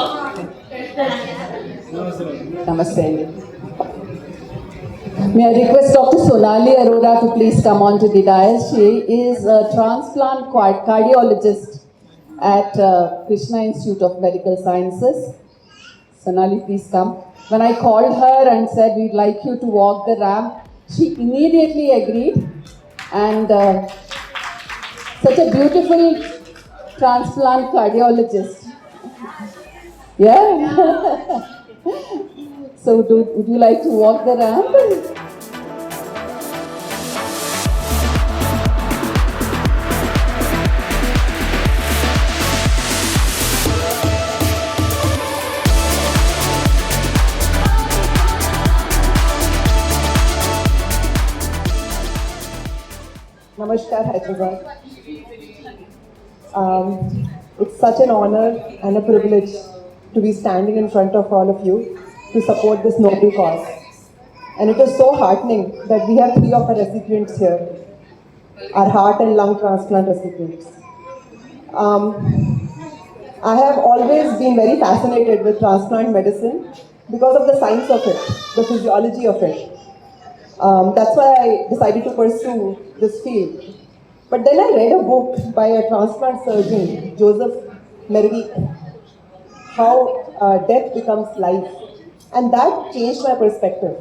Namaste, Andy. May I request Dr. Sonali Arora to please come on to the dais. She is a transplant cardiologist at Krishna Institute of Medical Sciences. Sonali, please come. When I called her and said we'd like you to walk the ramp, she immediately agreed. And such a beautiful transplant cardiologist. Yeah? So would you like to walk the ramp? Namaskar, Hyderabad. It's such an honor and a privilege to be standing in front of all of you to support this noble cause. And it is so heartening that we have 3 of our recipients here. our heart and lung transplant recipients. I have always been very fascinated with transplant medicine because of the science of it, the physiology of it. That's why I decided to pursue this field. But then I read a book by a transplant surgeon, Joseph Merrick, how death becomes life. And that changed my perspective.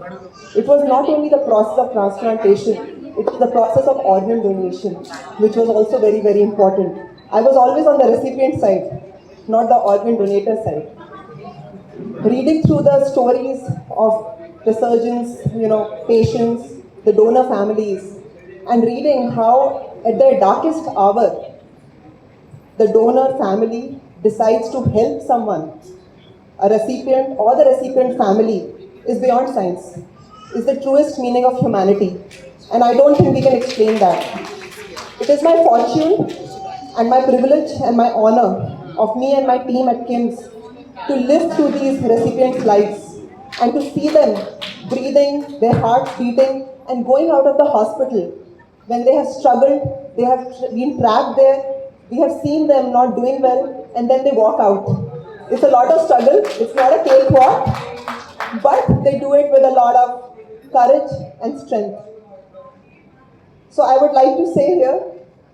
It was not only the process of transplantation, it was the process of organ donation, which was also very, very important. I was always on the recipient side, not the organ donator side. Reading through the stories of the surgeons, patients, the donor families, and reading how at their darkest hour, the donor family decides to help someone, a recipient or the recipient family, is beyond science, is the truest meaning of humanity. And I don't think we can explain that. It is my fortune and my privilege and my honor of me and my team at KIMS to live through these recipients' lives and to see them breathing, their hearts beating, and going out of the hospital when they have struggled, they have been trapped there, we have seen them not doing well, and then they walk out. It's a lot of struggle, it's not a cakewalk, but they do it with a lot of courage and strength. So I would like to say here,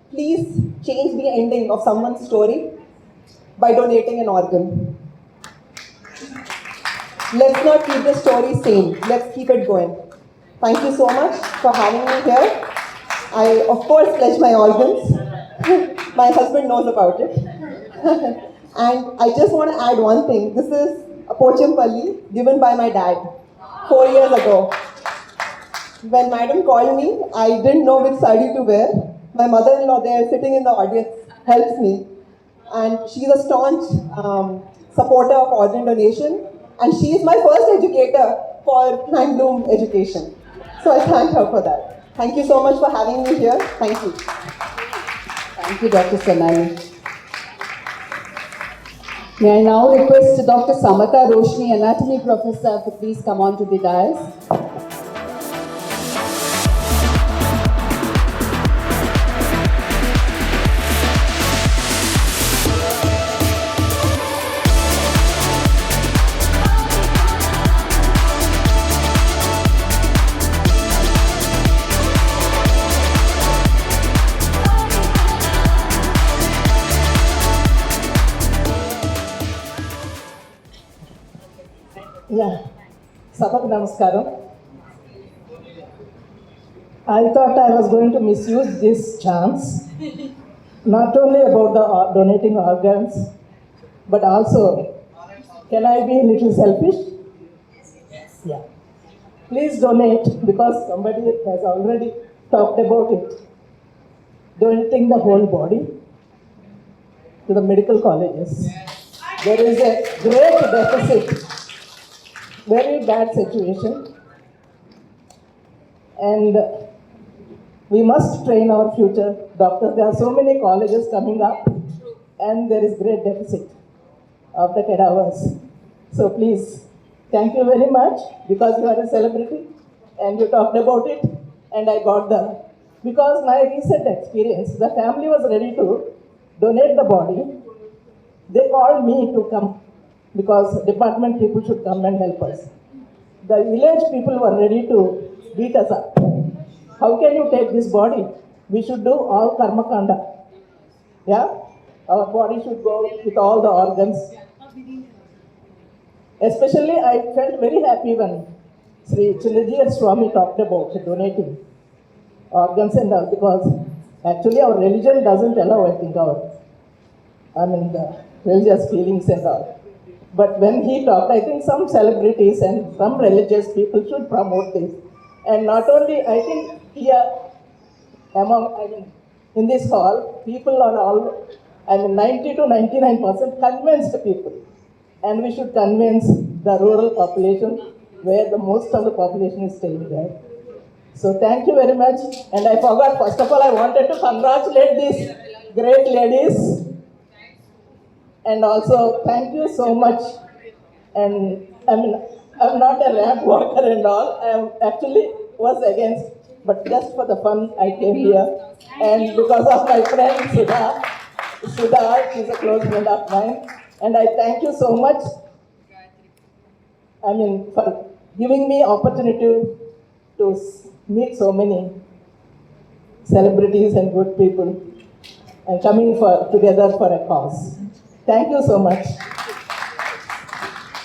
please change the ending of someone's story by donating an organ. Let's not keep the story same. Let's keep it going. Thank you so much for having me here. I, of course, pledge my organs. My husband knows about it. And I just want to add one thing. This is a Pochampalli given by my dad 4 years ago. When madam called me, I didn't know which sari to wear. My mother-in-law there sitting in the audience helps me. And she's a staunch supporter of organ donation. And she is my first educator for hand loom education. So I thank her for that. Thank you so much for having me here. Thank you. Thank you, Dr. Sonali. May I now request Dr. Samata Roshni, Anatomy Professor, to please come on to the dais. Yeah, Sabak Namaskaram. I thought I was going to misuse this chance, not only about the donating organs, but also, can I be a little selfish? Yeah. Please donate, because somebody has already talked about it. Donating the whole body to the medical colleges. There is a great deficit. Very bad situation, and we must train our future doctors. There are so many colleges coming up, and there is great deficit of the cadavers. So please, thank you very much, because you are a celebrity and you talked about it, and I got because my recent experience, the family was ready to donate the body. They called me to come, because department people should come and help us. The village people were ready to beat us up. How can you take this body? We should do all karma kanda. Yeah? Our body should go with all the organs. Especially I felt very happy when Sri Chinnajiyar Swami talked about donating organs and all, because actually our religion doesn't allow, I think, the religious feelings and all. But when he talked, I think some celebrities and some religious people should promote this. And not only, I think here, in this hall, people are all, 90 to 99% convinced people. And we should convince the rural population, where the most of the population is staying there. So thank you very much. And I forgot, first of all, I wanted to congratulate these great ladies. And also, thank you so much. And I'm not a ramp walker and all. I actually was against but just for the fun I came here. And because of my friend Sudha, she's a close friend of mine. And I thank you so much, for giving me opportunity to meet so many celebrities and good people and coming together for a cause. Thank you so much.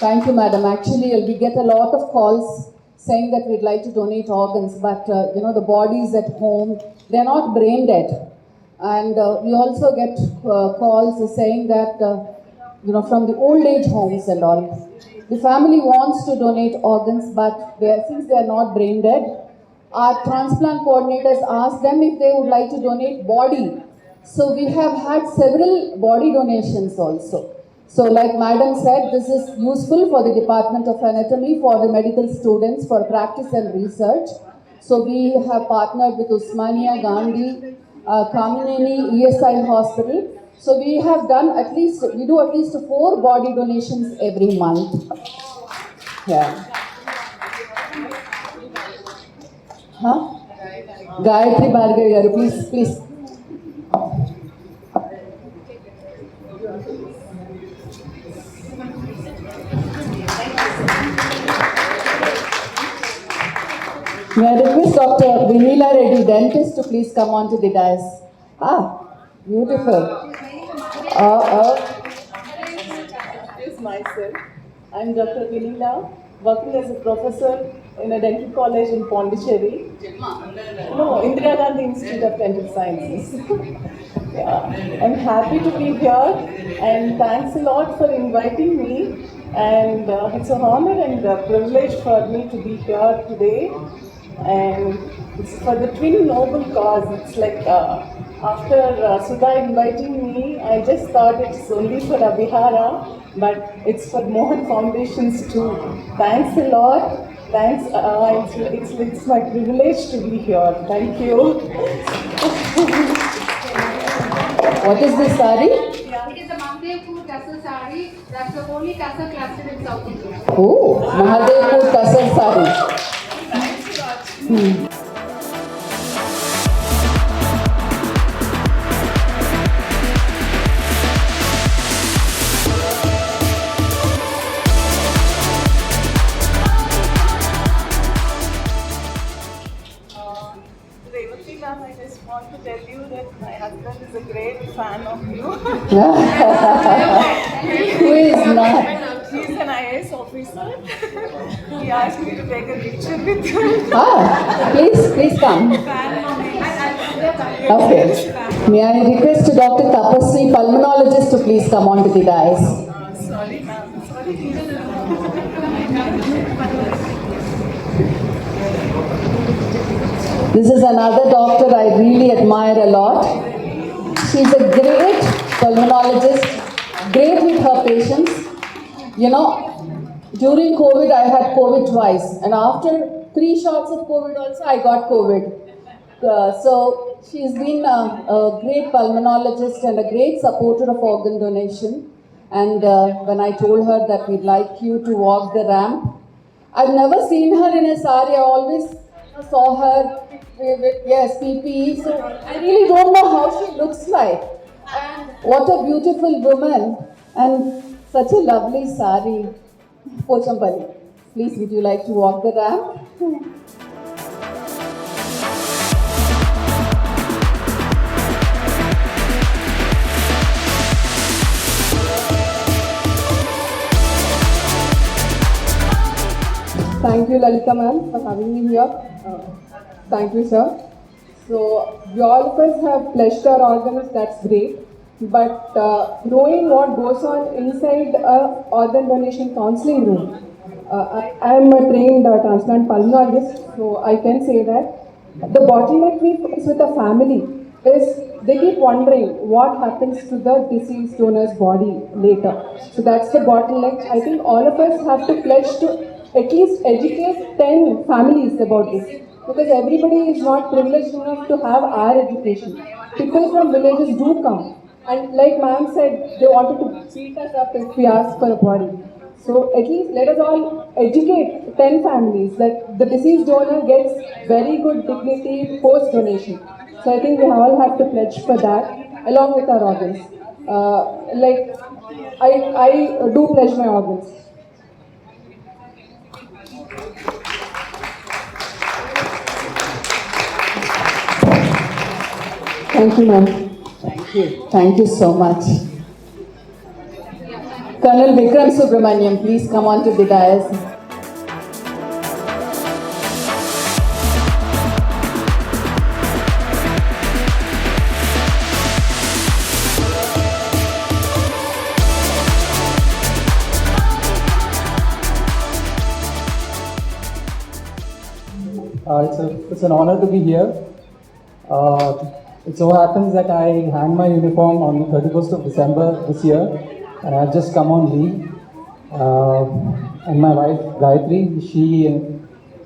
Thank you, madam. Actually, we get a lot of calls saying that we'd like to donate organs, but the bodies at home, they're not brain dead. And we also get calls saying that, from the old age homes and all, the family wants to donate organs, but since they are not brain dead, our transplant coordinators ask them if they would like to donate body. So we have had several body donations also. So like madam said, this is useful for the Department of Anatomy, for the medical students, for practice and research. So we have partnered with Usmania Gandhi, Kamineni ESI Hospital. So we do at least 4 body donations every month. Yeah. Huh? Gayatri Bhargavi garu, please. May I request Dr. Vinila Reddy, dentist, to please come on to the dais. Beautiful. Introduce myself. I'm Dr. Vinila, working as a professor in a dental college in Pondicherry. No, Indira Gandhi Institute of Dental Sciences. Yeah. I'm happy to be here, and thanks a lot for inviting me. And it's an honor and a privilege for me to be here today. And it's for the twin noble cause. It's like after Sudha inviting me, I just thought it's only for Abhihara, but it's for MOHAN Foundations too. Thanks a lot. Thanks. It's my privilege to be here. Thank you. What is this sari? It is a Mahadevpur Kasar sari. That's the only Kasar cluster in South India. Oh, Mahadevpur Kasar sari. Revati ma'am, I just want to tell you that my husband is a great fan of you. Who is not? He's an IAS officer. He asked me to take a picture with you. Please come. Okay. May I request Dr. Tapasri, pulmonologist, to please come on to the dais. Sorry ma'am, sorry. This is another doctor I really admire a lot. She's a great pulmonologist, great with her patients. During COVID, I had COVID twice, and after 3 shots of COVID also, I got COVID. So she's been a great pulmonologist and a great supporter of organ donation. And when I told her that we'd like you to walk the ramp, I've never seen her in a sari. I always saw her with PPE. So I really don't know how she looks like. And what a beautiful woman, and such a lovely sari. Pochampalli, please, would you like to walk the ramp? Thank you, Lalita ma'am, for having me here. Thank you, sir. So, all of us have pledged our organs, that's great. But knowing what goes on inside a organ donation counseling room, I am a trained transplant pulmonologist, so I can say that the bottleneck we face with the family is they keep wondering what happens to the deceased donor's body later. So that's the bottleneck. I think all of us have to pledge to at least educate 10 families about this, because everybody is not privileged enough to have our education. People from villages do come, and like ma'am said, they wanted to beat us up if we ask for a body. So at least let us all educate 10 families that the deceased donor gets very good dignity post donation. So I think we all have to pledge for that along with our organs. Like I do pledge my organs. Thank you, ma'am. Thank you so much. Colonel Vikram Subramaniam, please come on to the dais. It's an honor to be here. It so happens that I hang my uniform on the 31st of December this year, and I've just come on leave. And my wife Gayatri, she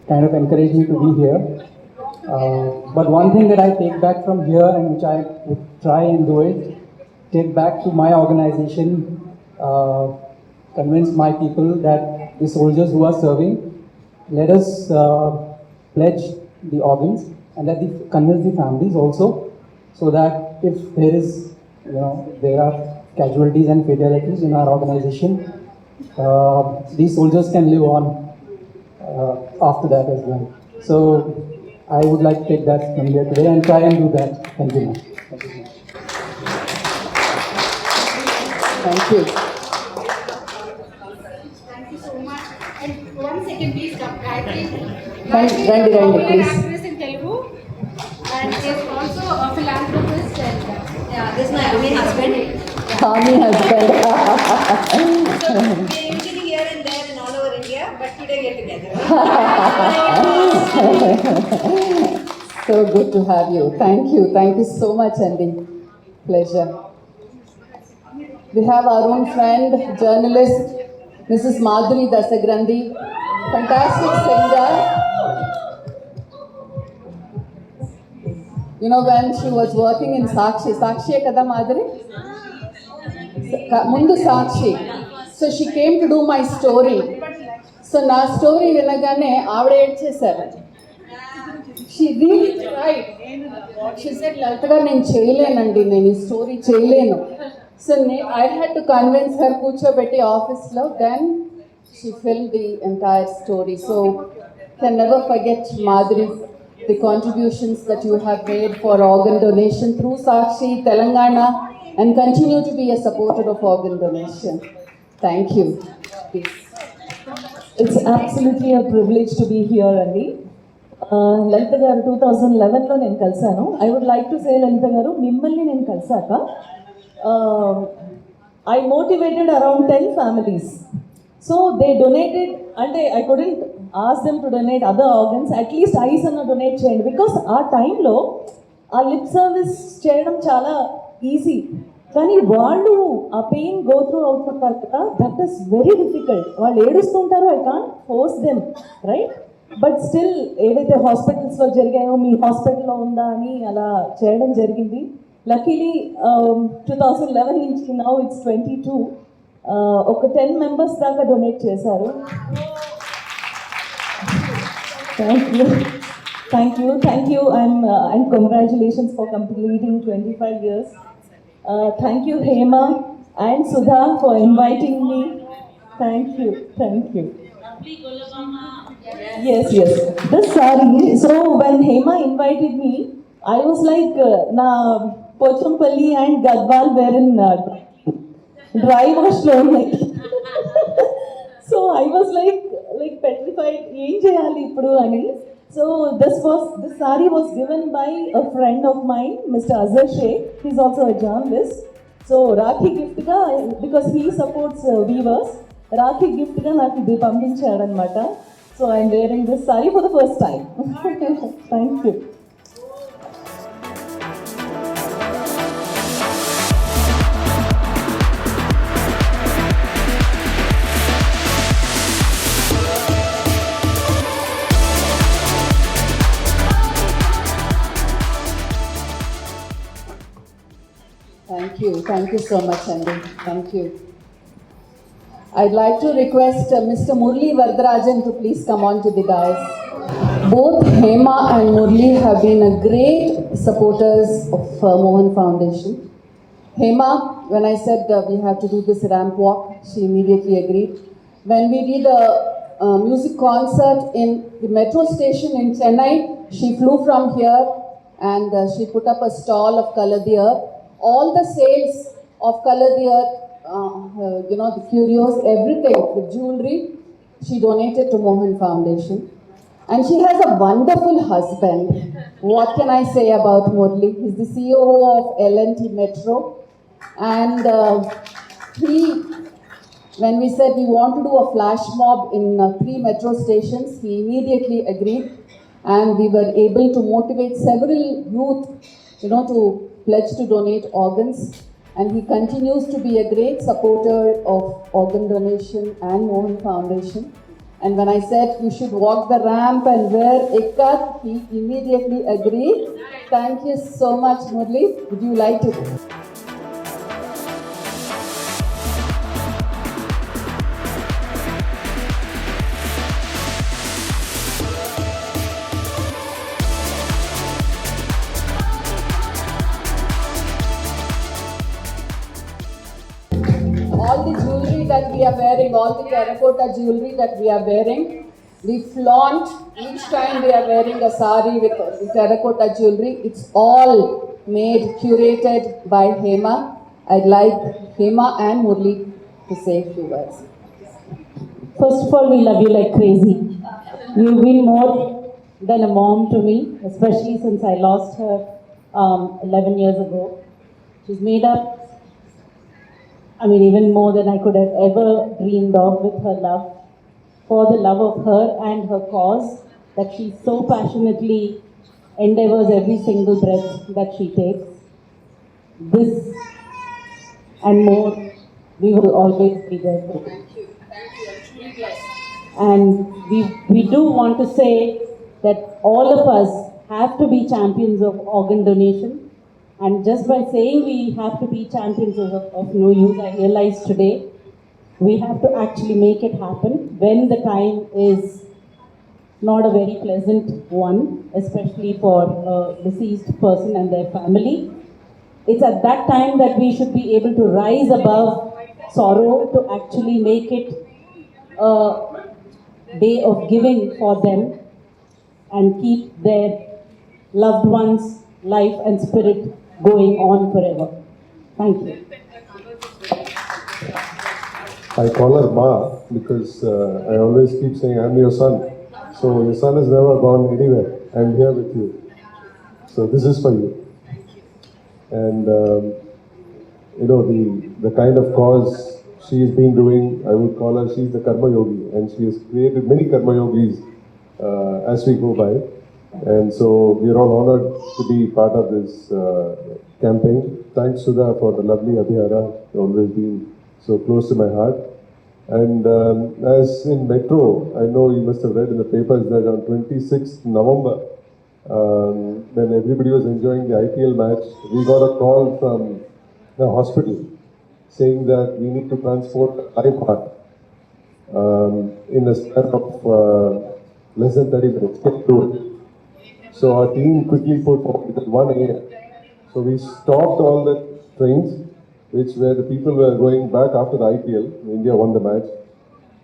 kind of encouraged me to be here. But one thing that I take back from here, and which I would try and do it, take back to my organization, convince my people that the soldiers who are serving, let us pledge the organs, and that convince the families also, so that if there is, there are casualties and fatalities in our organization, these soldiers can live on after that as well. So I would like to take that from here today and try and do that. Thank you, ma'am. Thank you. Thank you so much. And 1 second, please, Gayatri. Randi, please. Actress in Telugu, and is also a philanthropist. And yeah, this is my army husband. Army husband. So we usually here and there and all over India, but today we are together. So good to have you. Thank you. Thank you so much, Andy. Pleasure. We have our own friend, journalist, Mrs. Madhuri Dasagrandi, fantastic singer. You know, when she was working in Sakshi kada Madhuri? Mundu Sakshi. So she came to do my story. So na story vinagane avade edchesaru. She really tried. She said, Lalita garu nenu cheyalenandi, nenu ee story cheyalenu. So I had to convince her కూర్చోబెట్టి office lo. Then she filmed the entire story. So can never forget, Madhuri, the contributions that you have made for organ donation through Sakshi, Telangana, and continue to be a supporter of organ donation. Thank you. Please. It's absolutely a privilege to be here, Andy. Lalita garu 2011 lo nenu kalsanu. I would like to say, Lalita garu, mimmalni nenu kalsaka I motivated around 10 families. So they donated, and I couldn't ask them to donate other organs. At least I sana donate cheyandi, because our time lo our lip service cheyadam chala easy. Kani vallu a pain go through avutuntaru kada, that is very difficult. Vallu edustuntaru, I can't force them, right? But still edaithe hospitals lo jarigayo, mee hospital lo unda ani ala cheyadam jarigindi. Luckily 2011 నుంచి now it's 22, ఒక 10 members దాకా donate చేశారు. Thank you and congratulations for completing 25 years. Thank you Hema and Sudha for inviting me. Thank you. Yes. This saree, so when Hema invited me, I was like, na Pochampalli and Gadwal were in dry wash lo unnai. So I was like petrified, em cheyali ippudu ani. So this saree was given by a friend of mine, Mr. Azhar Sheikh. He's also a journalist. So Rakhi gift ga, because he supports weavers, Rakhi gift ga naaku idi pampinchadu annamata. So I'm wearing this saree for the first time. Thank you. Thank you so much, Andy. Thank you. I'd like to request Mr. Murli Vardarajan to please come on to the dais. Both Hema and Murli have been a great supporters of Mohan Foundation. Hema, when I said we have to do this ramp walk, she immediately agreed. When we did a music concert in the metro station in Chennai, she flew from here and she put up a stall of Color the Earth. All the sales of Color the Earth, the curios, everything, the jewelry, she donated to Mohan Foundation. And she has a wonderful husband. What can I say about Murli? He's the CEO of L&T Metro. And when we said we want to do a flash mob in 3 metro stations, he immediately agreed. And we were able to motivate several youth, to pledge to donate organs. And he continues to be a great supporter of organ donation and Mohan Foundation. And when I said you should walk the ramp and wear ikat, he immediately agreed. Thank you so much, Murli. Would you like to? All the jewelry that we are wearing, all the terracotta jewelry that we are wearing, we flaunt each time we are wearing a sari with the terracotta jewelry. It's all made, curated by Hema. I'd like Hema and Murli to say a few words. First of all, we love you like crazy. You've been more than a mom to me, especially since I lost her 11 years ago. She's made up, even more than I could have ever dreamed of with her love, for the love of her and her cause, that she so passionately endeavors every single breath that she takes. This and more, we will always be there for. Thank you. I'm truly blessed. And we do want to say that all of us have to be champions of organ donation. And just by saying we have to be champions of no use, I realize today we have to actually make it happen when the time is not a very pleasant one, especially for a deceased person and their family. It's at that time that we should be able to rise above sorrow to actually make it a day of giving for them and keep their loved ones' life and spirit going on forever. Thank you. I call her Ma because I always keep saying I'm your son. So your son has never gone anywhere. I'm here with you. So this is for you. And the kind of cause she has been doing, I would call her, she's the Karma Yogi, and she has created many Karma Yogis as we go by. And so we are all honored to be part of this campaign. Thanks, Sudha, for the lovely Abhiyara. You've always been so close to my heart. And as in Metro, I know you must have read in the papers that on 26th November, when everybody was enjoying the IPL match, we got a call from the hospital saying that we need to transport a live heart in a span of less than 30 minutes. Can you do it? So our team quickly put forward at 1 a.m. So we stopped all the trains, where the people were going back after the IPL, India won the match,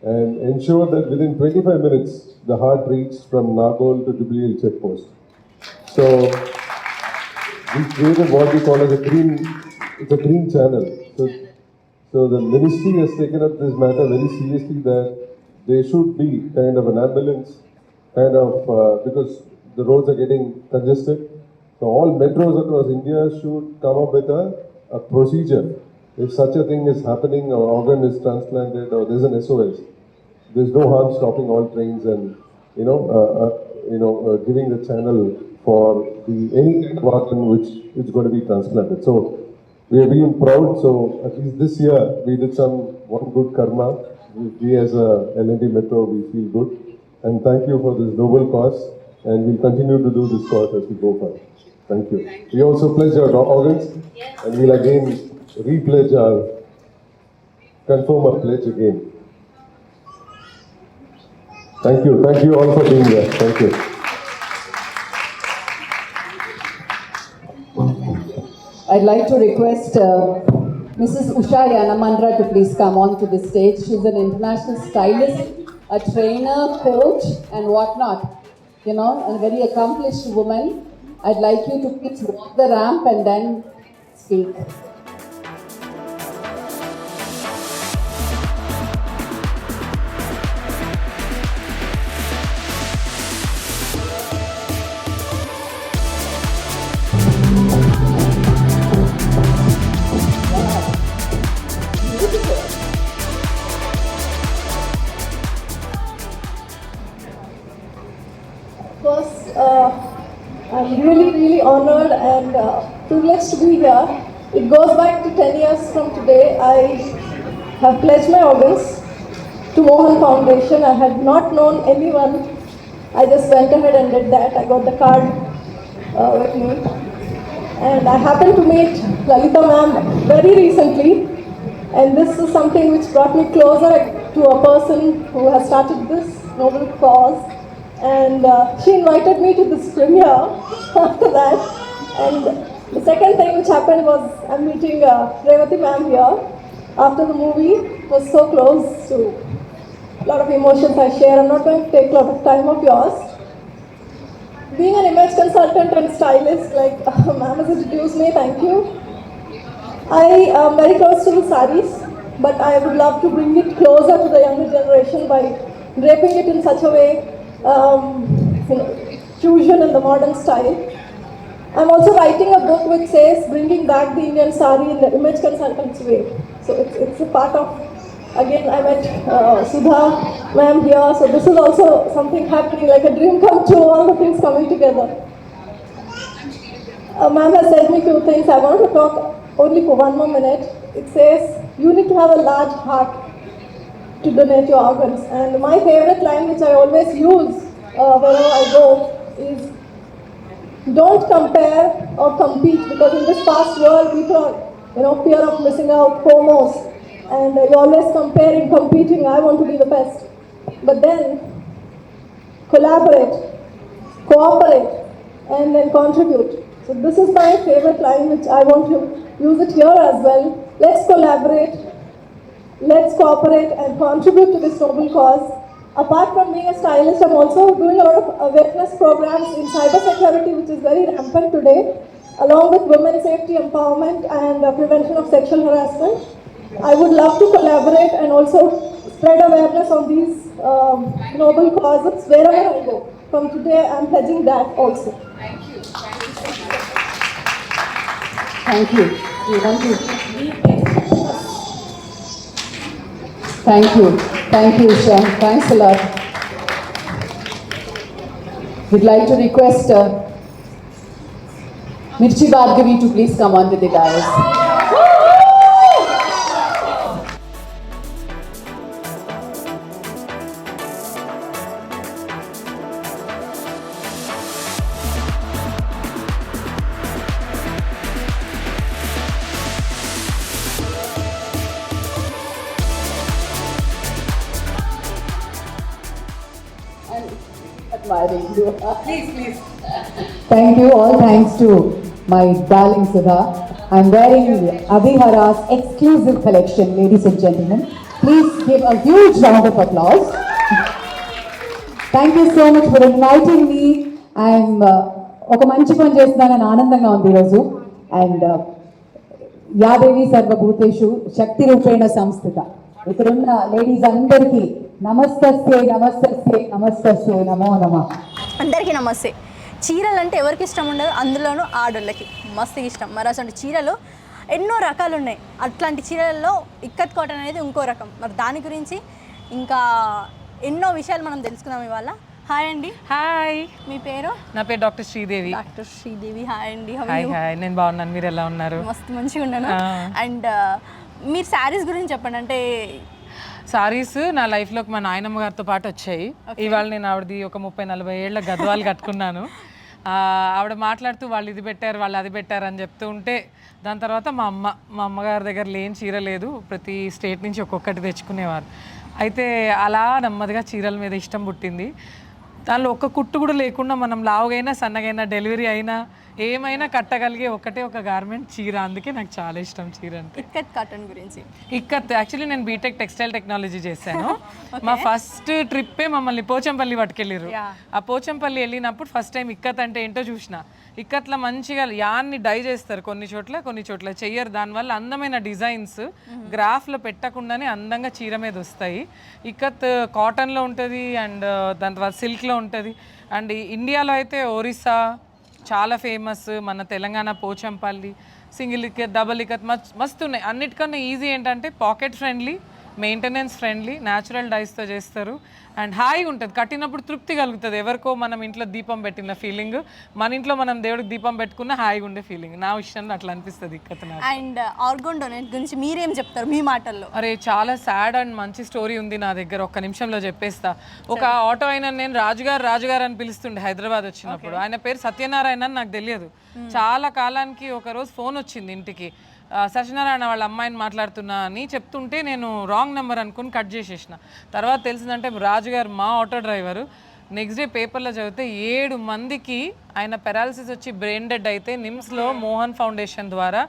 and ensured that within 25 minutes, the heart reached from Nagol to Jubilee checkpost. So we created what we call as a green channel. So the ministry has taken up this matter very seriously, that there should be kind of an ambulance, because the roads are getting congested. So all metros across India should come up with a procedure. If such a thing is happening, or organ is transplanted, or there's an SOS, there's no harm stopping all trains and giving the channel for any kind of organ which is going to be transplanted. So we are being proud. So at least this year we did one good karma. We as a L&T Metro, we feel good. And thank you for this noble cause. And we'll continue to do this cause as we go forward. Thank you. We also pledge our organs, and we'll again repledge confirm our pledge again. Thank you all for being here. Thank you. I'd like to request Mrs. Usha Yanamandra to please come on to the stage. She's an international stylist, a trainer, coach, and whatnot. You know, a very accomplished woman. I'd like you to please walk the ramp and then speak. First, I'm really honored and privileged to be here. It goes back to 10 years from today. I have pledged my organs to MOHAN Foundation. I had not known anyone. I just went ahead and did that. I got the card with me. And I happened to meet Lalita ma'am very recently. And this is something which brought me closer to a person who has started this noble cause. And she invited me to this premiere after that. And the second thing which happened was I'm meeting Revati ma'am here after the movie. It was so close to a lot of emotions I share. I'm not going to take a lot of time of yours. Being an image consultant and stylist, like ma'am has introduced me, thank you. I am very close to the sarees, but I would love to bring it closer to the younger generation by draping it in such a way, fusion in the modern style. I'm also writing a book which says bringing back the Indian saree in the image consultant's way. So it's a part of, again I met Sudha ma'am here, so this is also something happening, like a dream come true, all the things coming together. Ma'am has said me few things. I want to talk only for 1 more minute. It says you need to have a large heart to donate your organs. And my favorite line which I always use wherever I go is, don't compare or compete, because in this fast world people are, fear of missing out, FOMOs, and you're always comparing, competing, I want to be the best. But then collaborate, cooperate, and then contribute. So this is my favorite line which I want to use it here as well. Let's collaborate, let's cooperate and contribute to this noble cause. Apart from being a stylist, I'm also doing a lot of awareness programs in cybersecurity, which is very rampant today, along with women's safety empowerment and prevention of sexual harassment. I would love to collaborate and also spread awareness on these noble causes wherever I go. From today, I'm pledging that also. Thank you. Thank you. Do you want to? Thank you. Thank you, Usha. Thanks a lot. We'd like to request Mirchi Bhargavi to please come on to the dais. Please. Thank you. All thanks to my darling Sudha. I'm wearing Abhihara's exclusive collection, ladies and gentlemen. Please give a huge round of applause. Thank you so much for inviting me. I'm ఒక మంచి పని చేస్తున్నానని ఆనందంగా ఉంది ఈరోజు. And యాదేవి సర్వభూతేషు శక్తి రూపేణ సంస్థిత. ఇక్కడున్న లేడీస్ అందరికీ నమస్తే నమస్తే నమస్తే నమో నమః. అందరికీ నమస్తే. చీరలు అంటే ఎవరికి ఇష్టం ఉండదు, అందులోనూ ఆడోళ్ళకి మస్తు ఇష్టం. మరి అసలు చీరలు ఎన్నో రకాలు ఉన్నాయి. అట్లాంటి చీరలలో ఇక్కత్ కాటన్ అనేది ఇంకో రకం. మరి దాని గురించి ఇంకా ఎన్నో విషయాలు మనం తెలుసుకుందాం ఇవాళ. హాయ్ అండి. హాయ్. మీ పేరు? నా పేరు doctor Sridevi. Doctor Sridevi. Hi అండి. హాయ్. నేను బాగున్నాను, మీరు ఎలా ఉన్నారు? మస్తు మంచిగా ఉన్నాను. అండ్ మీరు శారీస్ గురించి చెప్పండి. అంటే సారీస్ నా లైఫ్లోకి మా నాయనమ్మ గారితో పాటు వచ్చాయి. ఇవాళ నేను ఆవిడది ఒక 30-40 ఏళ్ళ గద్వాలు కట్టుకున్నాను. ఆవిడ మాట్లాడుతూ వాళ్ళు ఇది పెట్టారు, వాళ్ళు అది పెట్టారు అని చెప్తూ ఉంటే, దాని తర్వాత మా అమ్మగారి దగ్గర లేని చీర లేదు, ప్రతి స్టేట్ నుంచి ఒక్కొక్కటి తెచ్చుకునేవారు. అయితే అలా నెమ్మదిగా చీరల మీద ఇష్టం పుట్టింది. దానిలో ఒక్క కుట్టు కూడా లేకుండా మనం లావుగైనా సన్నగైనా డెలివరీ అయినా ఏమైనా కట్టగలిగే ఒకటే ఒక గార్మెంట్ చీర. అందుకే నాకు చాలా ఇష్టం చీర అంటే. ఇక్కత్ కాటన్ గురించి. ఇక్కత్ యాక్చువల్లీ నేను బీటెక్ టెక్స్టైల్ టెక్నాలజీ చేశాను. మా ఫస్ట్ ట్రిప్పే మమ్మల్ని పోచంపల్లి పట్టుకెళ్ళారు. ఆ పోచంపల్లి వెళ్ళినప్పుడు ఫస్ట్ టైం ఇక్కత్ అంటే ఏంటో చూసిన. ఇక్కత్లో మంచిగా యాన్ని డై చేస్తారు కొన్ని చోట్ల చెయ్యరు. దానివల్ల అందమైన డిజైన్స్ గ్రాఫ్లో పెట్టకుండానే అందంగా చీర మీద వస్తాయి. ఇక్కత్ కాటన్లో ఉంటుంది అండ్ దాని తర్వాత సిల్క్లో ఉంటుంది. అండ్ ఇండియాలో అయితే ఒరిస్సా చాలా ఫేమస్, మన తెలంగాణ పోచంపల్లి, సింగిల్ ఇక్కత్, డబుల్ ఇక్కత్ మస్తు ఉన్నాయి. అన్నిటికన్నా ఈజీ ఏంటంటే pocket friendly, maintenance friendly, natural డైస్తో చేస్తారు అండ్ హాయిగా ఉంటుంది. కట్టినప్పుడు తృప్తి కలుగుతుంది. ఎవరికో మనం ఇంట్లో దీపం పెట్టిన ఫీలింగ్, మన ఇంట్లో మనం దేవుడికి దీపం పెట్టుకున్న హాయిగా ఉండే ఫీలింగ్. నా విషయంలో అట్లా అనిపిస్తుంది ఇక్కత్. అండ్ ఆర్గాన్ డొనేట్ గురించి మీరేం చెప్తారు మీ మాటల్లో? అరే చాలా సాడ్ అండ్ మంచి స్టోరీ ఉంది నా దగ్గర, ఒక్క నిమిషంలో చెప్పేస్తా. ఒక ఆటో అయినా నేను రాజుగారు అని పిలుస్తుండే హైదరాబాద్ వచ్చినప్పుడు. ఆయన పేరు సత్యనారాయణ అని నాకు తెలియదు. చాలా కాలానికి ఒకరోజు ఫోన్ వచ్చింది ఇంటికి, సత్యనారాయణ వాళ్ళ అమ్మాయిని మాట్లాడుతున్నా అని చెప్తుంటే నేను రాంగ్ నెంబర్ అనుకుని కట్ చేసేసిన. తర్వాత తెలిసిందంటే రాజుగారు మా ఆటో డ్రైవరు. నెక్స్ట్ డే పేపర్లో చదివితే 7 మందికి ఆయన పెరాలసిస్ వచ్చి బ్రెయిన్ డెడ్ అయితే నిమ్స్లో మోహన్ ఫౌండేషన్ ద్వారా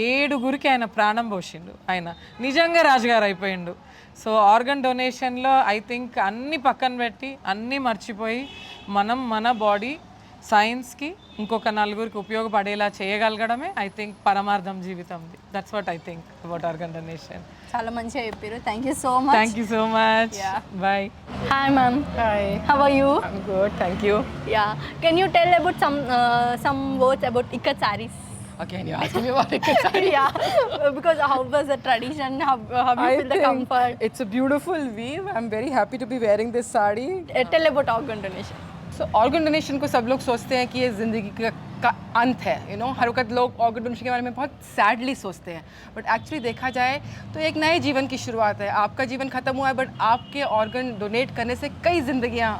7గురికి ఆయన ప్రాణం పోసిండు. ఆయన నిజంగా రాజుగారు అయిపోయిండు. సో ఆర్గన్ డొనేషన్లో ఐ థింక్ అన్నీ పక్కన పెట్టి అన్నీ మర్చిపోయి మనం మన బాడీ సైన్స్కి ఇంకొక 4గురికి ఉపయోగపడేలా చేయగలగడమే ఐ థింక్ పరమార్థం జీవితంది. That's what I think about organ donation. చాలా మంచిగా చెప్పారు. Thank you so much. Thank you so much. Bye. Hi ma'am. Hi. How are you? I'm good, thank you. Yeah. Can you tell about some words about ikat sarees? Again, you're asking me about ikat saree. Yeah. Because how was the tradition? How you feel the comfort? It's a beautiful weave. I'm very happy to be wearing this saree. Tell about organ donation. So organ donation को सब लोग सोचते हैं कि ये ज़िंदगी का अंत है. हर वक्त लोग ऑर्गन डोनेशन के बारे में बहुत सैडली सोचते हैं, बट एक्चुअली देखा जाए तो एक नए जीवन की शुरुआत है. आपका जीवन ख़त्म हुआ है, बट आपके ऑर्गन डोनेट करने से कई जिंदगियाँ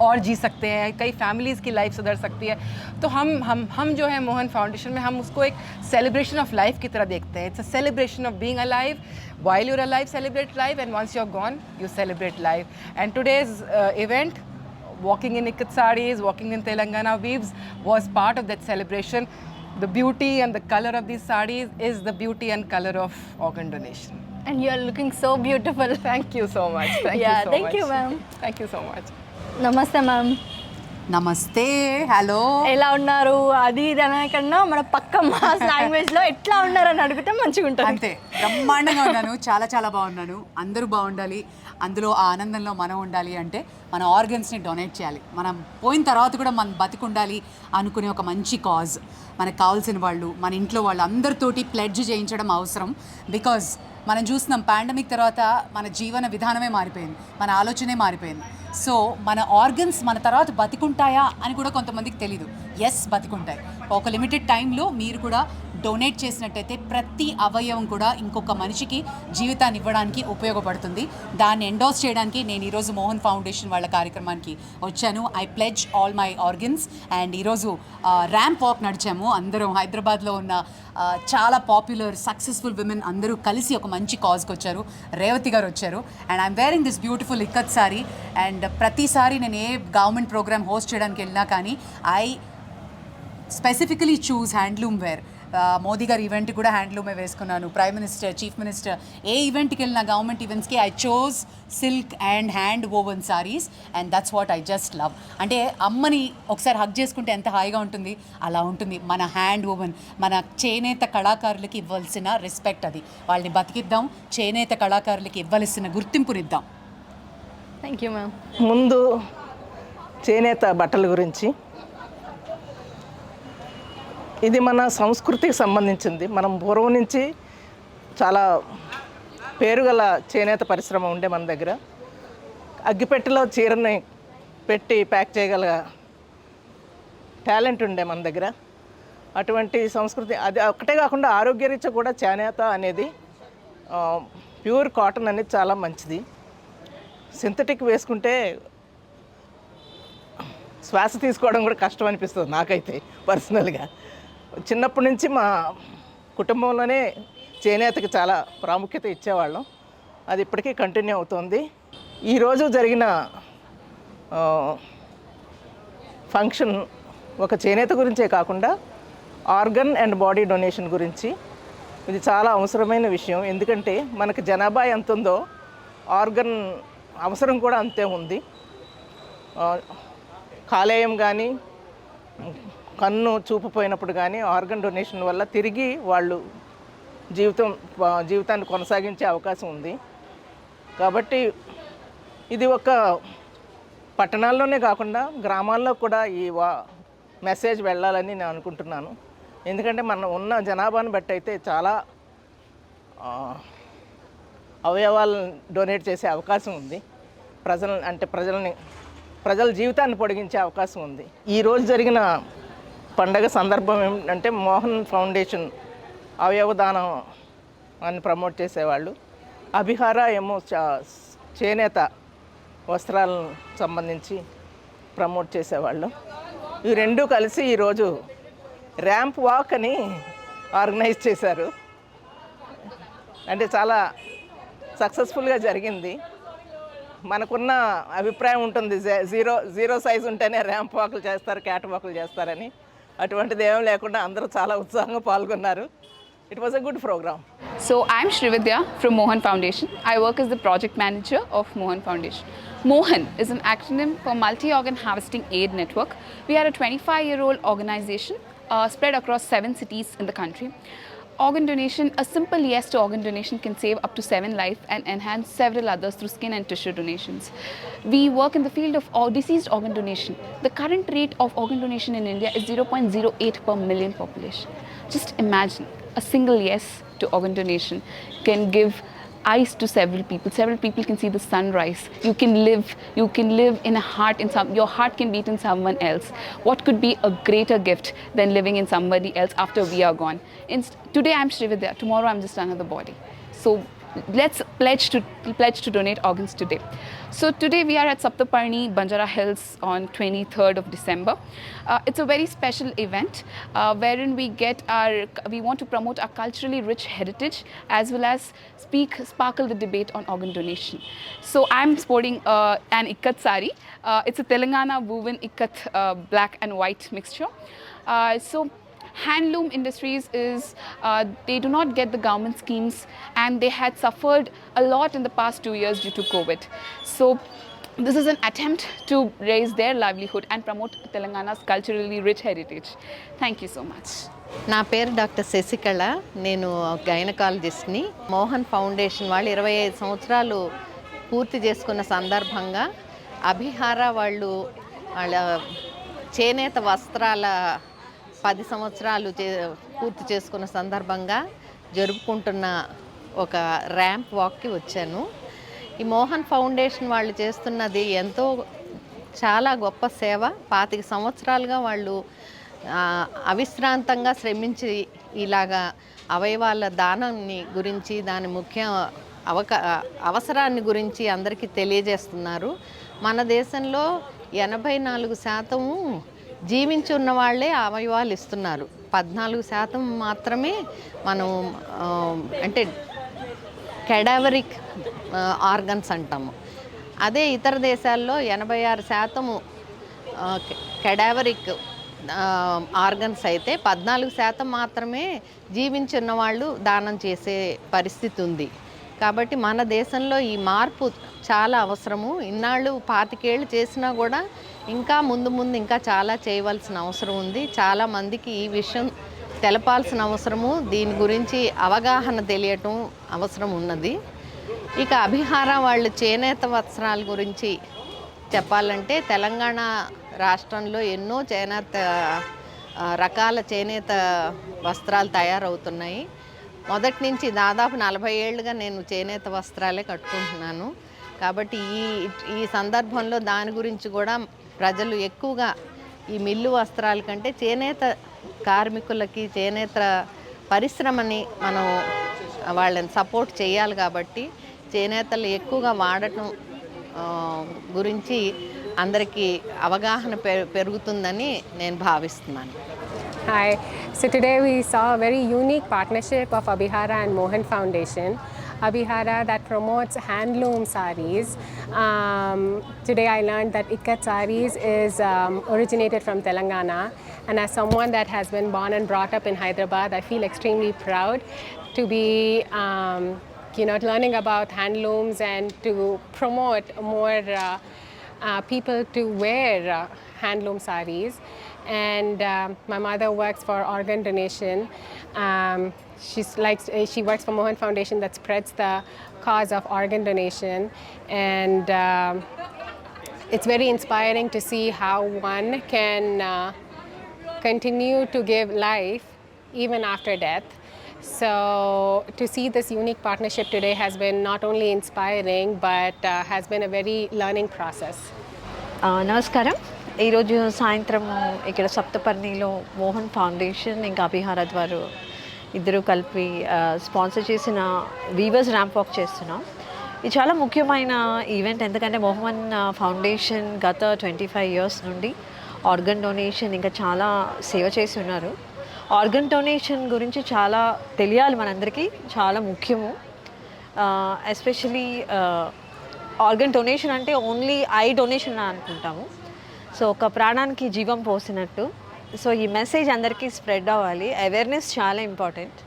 और जी सकते हैं, कई फैमिलीज़ की लाइफ सुधर सकती है. तो हम जो है मोहन फाउंडेशन में हम उसको एक सेलिब्रेशन ऑफ लाइफ की तरह देखते हैं. It's a celebration of being alive. While you're alive, celebrate life, and once you're gone, you celebrate life. And today's event, walking in ikat sarees, walking in Telangana weaves, was part of that celebration. The beauty and the color of these sarees is the beauty and color of organ donation. And you are looking so beautiful. Thank you so much. Thank you so thank much. you, ma'am. Thank you so much. Namaste, ma'am. నమస్తే, hello. ఎలా ఉన్నారు అది ఇది అనే కన్నా మన పక్క mass లాంగ్వేజ్లో ఎట్లా ఉన్నారని అడిగితే మంచిగా ఉంటుంది. అంతే, బ్రహ్మాండంగా ఉన్నాను, చాలా చాలా బాగున్నాను. అందరూ బాగుండాలి, అందులో ఆ ఆనందంలో మనం ఉండాలి అంటే మన ఆర్గన్స్ని డొనేట్ చేయాలి. మనం పోయిన తర్వాత కూడా మనం బతికుండాలి అనుకునే ఒక మంచి కాజ్. మనకు కావాల్సిన వాళ్ళు, మన ఇంట్లో వాళ్ళు అందరితోటి ప్లెడ్జ్ చేయించడం అవసరం. బికాజ్ మనం చూస్తున్నాం పాండమిక్ తర్వాత మన జీవన విధానమే మారిపోయింది, మన ఆలోచనే మారిపోయింది. సో మన ఆర్గన్స్ మన తర్వాత బతికుంటాయా అని కూడా కొంతమందికి తెలీదు. ఎస్, బతికుంటాయి. ఒక లిమిటెడ్ టైంలో మీరు కూడా డొనేట్ చేసినట్టయితే ప్రతి అవయవం కూడా ఇంకొక మనిషికి జీవితాన్ని ఇవ్వడానికి ఉపయోగపడుతుంది. దాన్ని ఎండోర్స్ చేయడానికి నేను ఈరోజు మోహన్ ఫౌండేషన్ వాళ్ళ కార్యక్రమానికి వచ్చాను. I pledge all my organs. And ఈరోజు ర్యాంప్ వాక్ నడిచాము అందరం. హైదరాబాద్లో ఉన్న చాలా పాపులర్ సక్సెస్ఫుల్ విమెన్ అందరూ కలిసి ఒక మంచి కాజ్కి వచ్చారు. రేవతి గారు వచ్చారు. And I'm wearing this beautiful ikat sari. And ప్రతిసారి నేను ఏ గవర్నమెంట్ ప్రోగ్రామ్ హోస్ట్ చేయడానికి వెళ్ళినా కానీ I specifically choose handloom wear. Modi garu ఈవెంట్కి కూడా హ్యాండ్లూమే వేసుకున్నాను. ప్రైమ్ మినిస్టర్, చీఫ్ మినిస్టర్ ఏ ఈవెంట్కి వెళ్ళిన గవర్నమెంట్ ఈవెంట్స్కి I chose silk and hand woven saris. And that's what I just love. అంటే అమ్మని ఒకసారి హగ్ చేసుకుంటే ఎంత హాయిగా ఉంటుంది, అలా ఉంటుంది మన హ్యాండ్ వోవెన్. మన చేనేత కళాకారులకి ఇవ్వాల్సిన రెస్పెక్ట్ అది. వాళ్ళని బతికిద్దాం, చేనేత కళాకారులకి ఇవ్వాల్సిన గుర్తింపునిద్దాం. Thank you ma'am. ముందు చేనేత బట్టల గురించి, ఇది మన సంస్కృతికి సంబంధించింది. మనం పూర్వం నుంచి చాలా పేరుగల చేనేత పరిశ్రమ ఉండే మన దగ్గర. అగ్గిపెట్టెలో చీరని పెట్టి ప్యాక్ చేయగల టాలెంట్ ఉండే మన దగ్గర. అటువంటి సంస్కృతి అది ఒకటే కాకుండా ఆరోగ్యరీత్యా కూడా చేనేత అనేది ప్యూర్ కాటన్ అనేది చాలా మంచిది. సింథటిక్ వేసుకుంటే శ్వాస తీసుకోవడం కూడా కష్టం అనిపిస్తుంది నాకైతే పర్సనల్గా. చిన్నప్పటి నుంచి మా కుటుంబంలోనే చేనేతకి చాలా ప్రాముఖ్యత ఇచ్చేవాళ్ళం. అది ఇప్పటికీ కంటిన్యూ అవుతుంది. ఈరోజు జరిగిన ఫంక్షన్ ఒక చేనేత గురించే కాకుండా ఆర్గన్ అండ్ బాడీ డొనేషన్ గురించి. ఇది చాలా అవసరమైన విషయం, ఎందుకంటే మనకు జనాభా ఎంత ఉందో ఆర్గన్ అవసరం కూడా అంతే ఉంది. కాలేయం కానీ కన్ను చూపుపోయినప్పుడు కానీ ఆర్గన్ డొనేషన్ వల్ల తిరిగి వాళ్ళు జీవితాన్ని కొనసాగించే అవకాశం ఉంది. కాబట్టి ఇది ఒక పట్టణాల్లోనే కాకుండా గ్రామాల్లో కూడా ఈ మెసేజ్ వెళ్ళాలని నేను అనుకుంటున్నాను. ఎందుకంటే మనం ఉన్న జనాభాను బట్టి అయితే చాలా అవయవాలను డొనేట్ చేసే అవకాశం ఉంది. ప్రజల జీవితాన్ని పొడిగించే అవకాశం ఉంది. ఈరోజు జరిగిన పండగ సందర్భం ఏమిటంటే మోహన్ ఫౌండేషన్ అవయవదానం అని ప్రమోట్ చేసేవాళ్ళు, అభిహార ఏమో చేనేత వస్త్రాలను సంబంధించి ప్రమోట్ చేసేవాళ్ళు. ఈ రెండు కలిసి ఈరోజు ర్యాంప్ వాక్ అని ఆర్గనైజ్ చేశారు. అంటే చాలా సక్సెస్ఫుల్గా జరిగింది. మనకున్న అభిప్రాయం ఉంటుంది జీరో సైజ్ ఉంటేనే ర్యాంప్ వాకులు చేస్తారు, క్యాట్ వాకులు చేస్తారని. అటువంటిది ఏం లేకుండా అందరూ చాలా ఉత్సాహంగా పాల్గొన్నారు. It was a good program. So I'm Srividya from MOHAN Foundation. I work as the project manager of MOHAN Foundation. MOHAN is an acronym for Multi-Organ Harvesting Aid Network. We are a 25-year-old organization spread across 7 cities in the country. Organ donation, a simple yes to organ donation can save up to 7 lives and enhance several others through skin and tissue donations. We work in the field of deceased organ donation. The current rate of organ donation in India is 0.08 per million population. Just imagine, a single yes to organ donation can give eyes to several people. Several people can see the sunrise. You can live in a heart, your heart can beat in someone else. What could be a greater gift than living in somebody else after we are gone? Today I'm Srividya, tomorrow I'm just another body. So let's pledge to donate organs today. So today we are at Saptaparni, Banjara Hills on 23rd of December. It's a very special event wherein we want to promote our culturally rich heritage as well as sparkle the debate on organ donation. So I'm sporting an ikkat sari. It's a Telangana woven ikkat black and white mixture. So handloom industries they do not get the government schemes and they had suffered a lot in the past 2 years due to COVID. So this is an attempt to raise their livelihood and promote Telangana's culturally rich heritage. Thank you so much. నా పేరు doctor Sasikala, నేను గైనకాలజిస్ట్ని. Mohan foundation వాళ్ళు 25 సంవత్సరాలు పూర్తి చేసుకున్న సందర్భంగా అభిహార వాళ్ళ చేనేత వస్త్రాల 10 సంవత్సరాలు పూర్తి చేసుకున్న సందర్భంగా జరుపుకుంటున్న ఒక ర్యాంప్ వాక్కి వచ్చాను. ఈ మోహన్ ఫౌండేషన్ వాళ్ళు చేస్తున్నది ఎంతో చాలా గొప్ప సేవ. 25 సంవత్సరాలుగా వాళ్ళు అవిశ్రాంతంగా శ్రమించి ఇలాగా అవయవాల దానాన్ని గురించి దాని ముఖ్య అవసరాన్ని గురించి అందరికీ తెలియజేస్తున్నారు. మన దేశంలో 84% జీవించి ఉన్న వాళ్ళే అవయవాలు ఇస్తున్నారు. 14% మాత్రమే మనం అంటే కెడావరిక్ ఆర్గన్స్ అంటాము. అదే ఇతర దేశాల్లో 86% కెడావరిక్ ఆర్గన్స్ అయితే 14% మాత్రమే జీవించి ఉన్న వాళ్ళు దానం చేసే పరిస్థితి ఉంది. కాబట్టి మన దేశంలో ఈ మార్పు చాలా అవసరము. ఇన్నాళ్ళు 25 ఏళ్ళు చేసినా కూడా ఇంకా ముందు ఇంకా చాలా చేయవలసిన అవసరం ఉంది. చాలామందికి ఈ విషయం తెలపాల్సిన అవసరము, దీని గురించి అవగాహన తెలియటం అవసరం ఉన్నది. ఇక అభిహార వాళ్ళు చేనేత వస్త్రాల గురించి చెప్పాలంటే తెలంగాణ రాష్ట్రంలో ఎన్నో రకాల చేనేత వస్త్రాలు తయారవుతున్నాయి. మొదటి నుంచి దాదాపు 40 ఏళ్ళుగా నేను చేనేత వస్త్రాలే కట్టుకుంటున్నాను. కాబట్టి ఈ సందర్భంలో దాని గురించి కూడా ప్రజలు ఎక్కువగా ఈ మిల్లు వస్త్రాల కంటే చేనేత కార్మికులకి చేనేత పరిశ్రమని మనం వాళ్ళని సపోర్ట్ చేయాలి. కాబట్టి చేనేతలు ఎక్కువగా వాడటం గురించి అందరికీ అవగాహన పెరుగుతుందని నేను భావిస్తున్నాను. Hi. So today we saw a very unique partnership of Abhihara and Mohan Foundation. Abhihara that promotes handloom sarees. Today I learned that Ikat sarees is originated from Telangana, and as someone that has been born and brought up in Hyderabad, I feel extremely proud to be learning about handlooms and to promote more people to wear handloom sarees. And my mother works for organ donation. She works for MOHAN Foundation that spreads the cause of organ donation, and it's very inspiring to see how one can continue to give life even after death. So to see this unique partnership today has been not only inspiring but has been a very learning process. నమస్కారం. ఈరోజు సాయంత్రం ఇక్కడ సప్తపర్ణిలో Mohan foundation ఇంకా అభిహార ద్వారా ఇద్దరు కలిపి sponsor చేసిన weavers ramp walk చేస్తున్నాం. ఇది చాలా ముఖ్యమైన ఈవెంట్, ఎందుకంటే మోహన్ ఫౌండేషన్ గత 25 years నుండి ఆర్గన్ డొనేషన్ ఇంకా చాలా సేవ చేసి ఉన్నారు. ఆర్గన్ డొనేషన్ గురించి చాలా తెలియాలి, మనందరికీ చాలా ముఖ్యము. ఎస్పెషలీ ఆర్గన్ డొనేషన్ అంటే ఓన్లీ ఐ డొనేషన్ అనుకుంటాము. సో ఒక ప్రాణానికి జీవం పోసినట్టు. సో ఈ మెసేజ్ అందరికీ స్ప్రెడ్ అవ్వాలి, అవేర్నెస్ చాలా ఇంపార్టెంట్.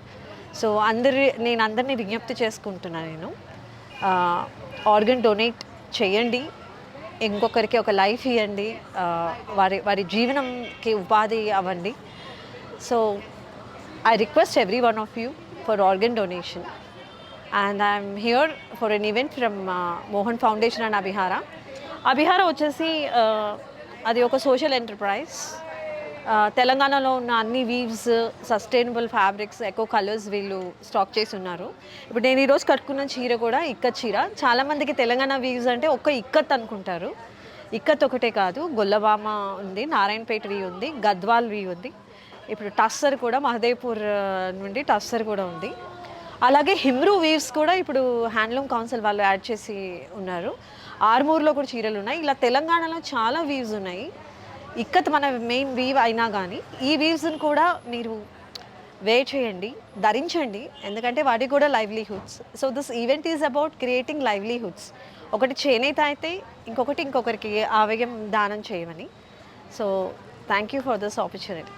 సో నేను అందరినీ విజ్ఞప్తి చేసుకుంటున్నాను. నేను ఆర్గన్ డొనేట్ చేయండి, ఇంకొకరికి ఒక లైఫ్ ఇవ్వండి, వారి జీవనంకి ఉపాధి అవ్వండి. So I request every one of you for organ donation, and I'm here for an event from Mohan Foundation and Abhihara. Abhihara వచ్చేసి అది ఒక సోషల్ ఎంటర్ప్రైజ్. తెలంగాణలో ఉన్న అన్ని weaves, sustainable fabrics, eco colours వీళ్ళు స్టాక్ చేసి ఉన్నారు. ఇప్పుడు నేను ఈరోజు కట్టుకున్న చీర కూడా ఇక్కత్ చీర. చాలామందికి తెలంగాణ వీవ్స్ అంటే ఒక్క ఇక్కత్ అనుకుంటారు. ఇక్కత్ ఒకటే కాదు, గొల్లబామ ఉంది, నారాయణపేట వీ ఉంది, గద్వాల్ వీ ఉంది, ఇప్పుడు టస్సర్ కూడా మహదేవ్పూర్ నుండి టస్సర్ కూడా ఉంది. అలాగే హిమ్రూ వీవ్స్ కూడా ఇప్పుడు హ్యాండ్లూమ్ కౌన్సిల్ వాళ్ళు యాడ్ చేసి ఉన్నారు. ఆర్మూర్లో కూడా చీరలు ఉన్నాయి. ఇలా తెలంగాణలో చాలా వీవ్స్ ఉన్నాయి. ఇక్కత్ మన మెయిన్ వీవ్ అయినా కానీ ఈ వీవ్స్ని కూడా మీరు వేర్ చేయండి, ధరించండి, ఎందుకంటే వాటికి కూడా livelihoods. So this event is about creating livelihoods. ఒకటి చేనేత అయితే ఇంకొకరికి అవయవం దానం చేయమని. So thank you for this opportunity.